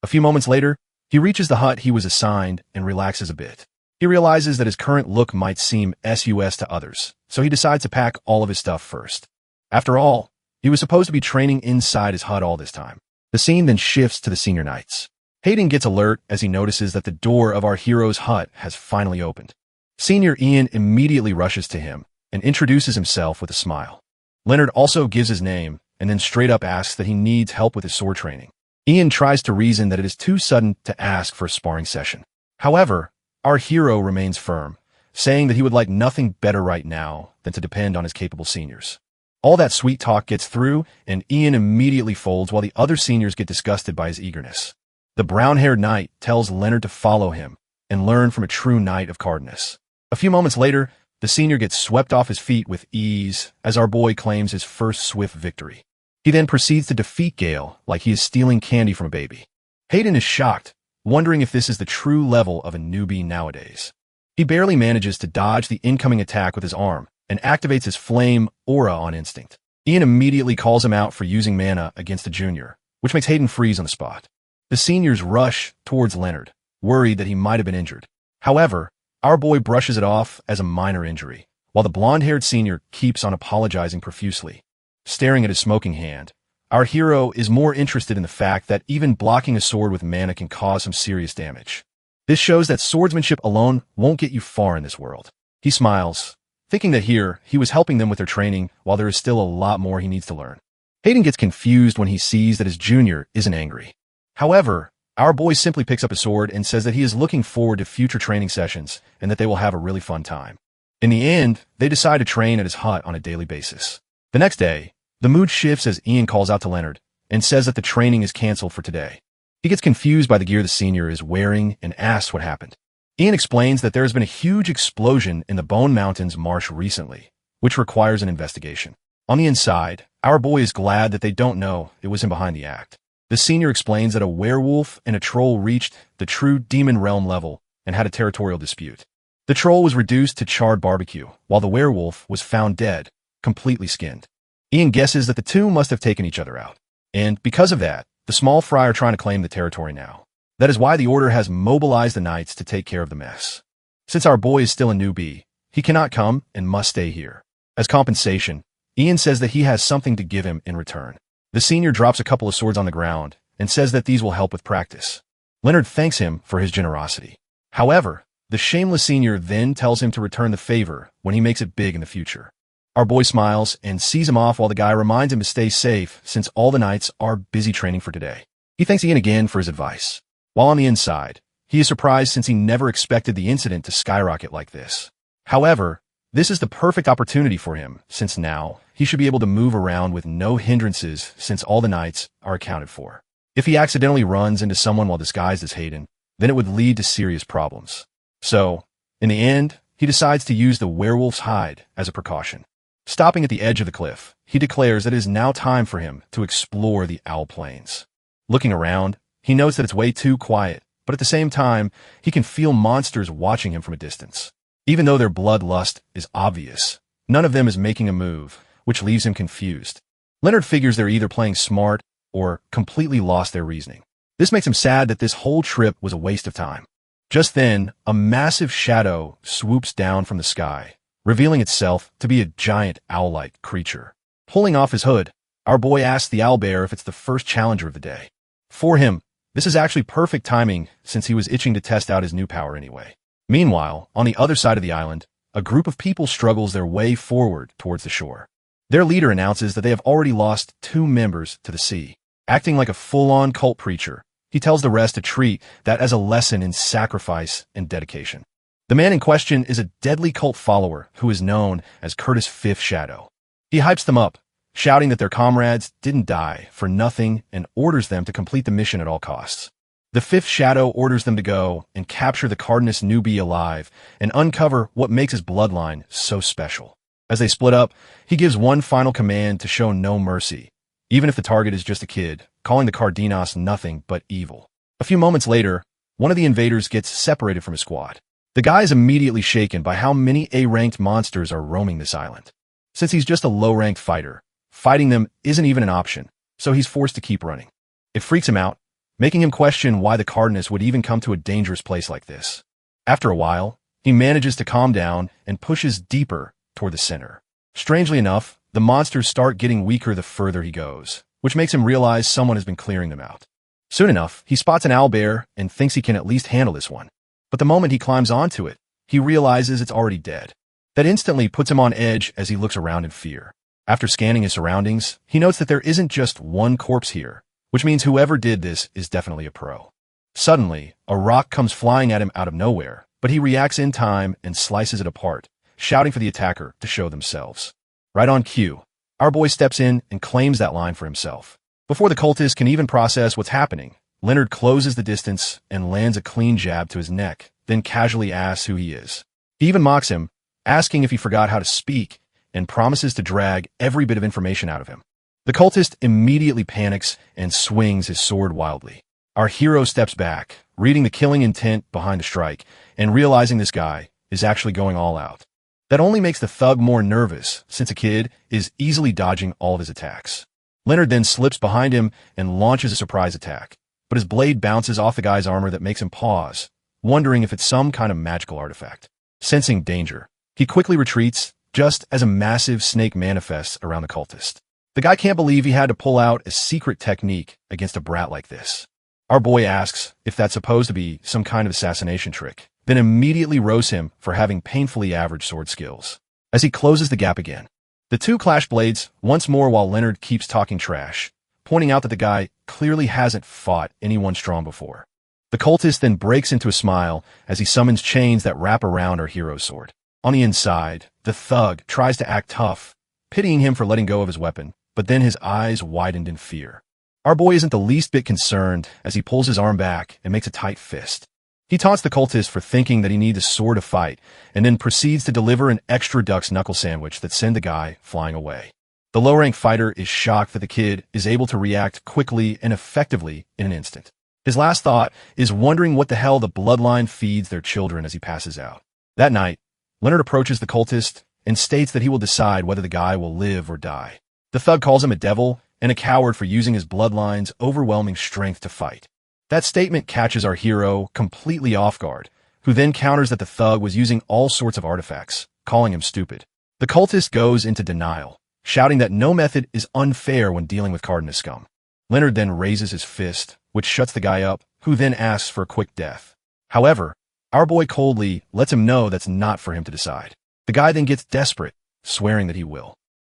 A few moments later, he reaches the hut he was assigned and relaxes a bit. He realizes that his current look might seem sus to others, so he decides to pack all of his stuff first. After all, he was supposed to be training inside his hut all this time. The scene then shifts to the senior knights. Hayden gets alert as he notices that the door of our hero's hut has finally opened. Senior Ian immediately rushes to him and introduces himself with a smile. Leonard also gives his name and then straight up asks that he needs help with his sword training. Ian tries to reason that it is too sudden to ask for a sparring session. However, our hero remains firm, saying that he would like nothing better right now than to depend on his capable seniors. All that sweet talk gets through, and Ian immediately folds while the other seniors get disgusted by his eagerness. The brown-haired knight tells Leonard to follow him and learn from a true knight of Cardinus. A few moments later, the senior gets swept off his feet with ease as our boy claims his first swift victory. He then proceeds to defeat Gale like he is stealing candy from a baby. Hayden is shocked, wondering if this is the true level of a newbie nowadays. He barely manages to dodge the incoming attack with his arm and activates his flame aura on instinct. Ian immediately calls him out for using mana against the junior, which makes Hayden freeze on the spot. The seniors rush towards Leonard, worried that he might have been injured. However, our boy brushes it off as a minor injury, while the blonde-haired senior keeps on apologizing profusely. Staring at his smoking hand, our hero is more interested in the fact that even blocking a sword with mana can cause some serious damage. This shows that swordsmanship alone won't get you far in this world. He smiles, thinking that here he was helping them with their training while there is still a lot more he needs to learn. Hayden gets confused when he sees that his junior isn't angry. However, our boy simply picks up a sword and says that he is looking forward to future training sessions and that they will have a really fun time. In the end, they decide to train at his hut on a daily basis. The next day, the mood shifts as Ian calls out to Leonard and says that the training is canceled for today. He gets confused by the gear the senior is wearing and asks what happened. Ian explains that there has been a huge explosion in the Bone Mountains marsh recently, which requires an investigation. On the inside, our boy is glad that they don't know it was him behind the act. The senior explains that a werewolf and a troll reached the true demon realm level and had a territorial dispute. The troll was reduced to charred barbecue, while the werewolf was found dead, completely skinned. Ian guesses that the two must have taken each other out, and because of that, the small fry are trying to claim the territory now. That is why the Order has mobilized the knights to take care of the mess. Since our boy is still a newbie, he cannot come and must stay here. As compensation, Ian says that he has something to give him in return. The senior drops a couple of swords on the ground and says that these will help with practice. Leonard thanks him for his generosity. However, the shameless senior then tells him to return the favor when he makes it big in the future. Our boy smiles and sees him off while the guy reminds him to stay safe since all the knights are busy training for today. He thanks Ian again for his advice. While on the inside, he is surprised since he never expected the incident to skyrocket like this. However, this is the perfect opportunity for him since now he should be able to move around with no hindrances since all the knights are accounted for. If he accidentally runs into someone while disguised as Hayden, then it would lead to serious problems. So, in the end, he decides to use the werewolf's hide as a precaution. Stopping at the edge of the cliff, he declares that it is now time for him to explore the Owl Plains. Looking around, he notes that it's way too quiet, but at the same time, he can feel monsters watching him from a distance. Even though their bloodlust is obvious, none of them is making a move, which leaves him confused. Leonard figures they're either playing smart or completely lost their reasoning. This makes him sad that this whole trip was a waste of time. Just then, a massive shadow swoops down from the sky, revealing itself to be a giant owl-like creature. Pulling off his hood, our boy asks the owlbear if it's the first challenger of the day. For him, this is actually perfect timing since he was itching to test out his new power anyway. Meanwhile, on the other side of the island, a group of people struggles their way forward towards the shore. Their leader announces that they have already lost 2 members to the sea. Acting like a full-on cult preacher, he tells the rest to treat that as a lesson in sacrifice and dedication. The man in question is a deadly cult follower who is known as Curtis Fifth Shadow. He hypes them up, shouting that their comrades didn't die for nothing and orders them to complete the mission at all costs. The Fifth Shadow orders them to go and capture the Cardenas newbie alive and uncover what makes his bloodline so special. As they split up, he gives one final command to show no mercy, even if the target is just a kid, calling the Cardenas nothing but evil. A few moments later, one of the invaders gets separated from his squad. The guy is immediately shaken by how many A-ranked monsters are roaming this island. Since he's just a low-ranked fighter, fighting them isn't even an option, so he's forced to keep running. It freaks him out, making him question why the Cardenas would even come to a dangerous place like this. After a while, he manages to calm down and pushes deeper toward the center. Strangely enough, the monsters start getting weaker the further he goes, which makes him realize someone has been clearing them out. Soon enough, he spots an owlbear and thinks he can at least handle this one. But the moment he climbs onto it, he realizes it's already dead. That instantly puts him on edge as he looks around in fear. After scanning his surroundings, he notes that there isn't just one corpse here, which means whoever did this is definitely a pro. Suddenly, a rock comes flying at him out of nowhere, but he reacts in time and slices it apart, shouting for the attacker to show themselves. Right on cue, our boy steps in and claims that line for himself. Before the cultist can even process what's happening, Leonard closes the distance and lands a clean jab to his neck, then casually asks who he is. He even mocks him, asking if he forgot how to speak, and promises to drag every bit of information out of him. The cultist immediately panics and swings his sword wildly. Our hero steps back, reading the killing intent behind the strike, and realizing this guy is actually going all out. That only makes the thug more nervous, since a kid is easily dodging all of his attacks. Leonard then slips behind him and launches a surprise attack, but his blade bounces off the guy's armor that makes him pause, wondering if it's some kind of magical artifact. Sensing danger, he quickly retreats, just as a massive snake manifests around the cultist. The guy can't believe he had to pull out a secret technique against a brat like this. Our boy asks if that's supposed to be some kind of assassination trick, then immediately roasts him for having painfully average sword skills. As he closes the gap again, the two clash blades once more while Leonard keeps talking trash, pointing out that the guy clearly hasn't fought anyone strong before. The cultist then breaks into a smile as he summons chains that wrap around our hero's sword. On the inside, the thug tries to act tough, pitying him for letting go of his weapon, but then his eyes widened in fear. Our boy isn't the least bit concerned as he pulls his arm back and makes a tight fist. He taunts the cultist for thinking that he needs a sword to fight, and then proceeds to deliver an extra duck's knuckle sandwich that sends the guy flying away. The low-rank fighter is shocked that the kid is able to react quickly and effectively in an instant. His last thought is wondering what the hell the bloodline feeds their children as he passes out. That night, Leonard approaches the cultist and states that he will decide whether the guy will live or die. The thug calls him a devil and a coward for using his bloodline's overwhelming strength to fight. That statement catches our hero completely off guard, who then counters that the thug was using all sorts of artifacts, calling him stupid. The cultist goes into denial, shouting that no method is unfair when dealing with Cardenas scum. Leonard then raises his fist, which shuts the guy up, who then asks for a quick death. However, our boy coldly lets him know that's not for him to decide. The guy then gets desperate, swearing that he will.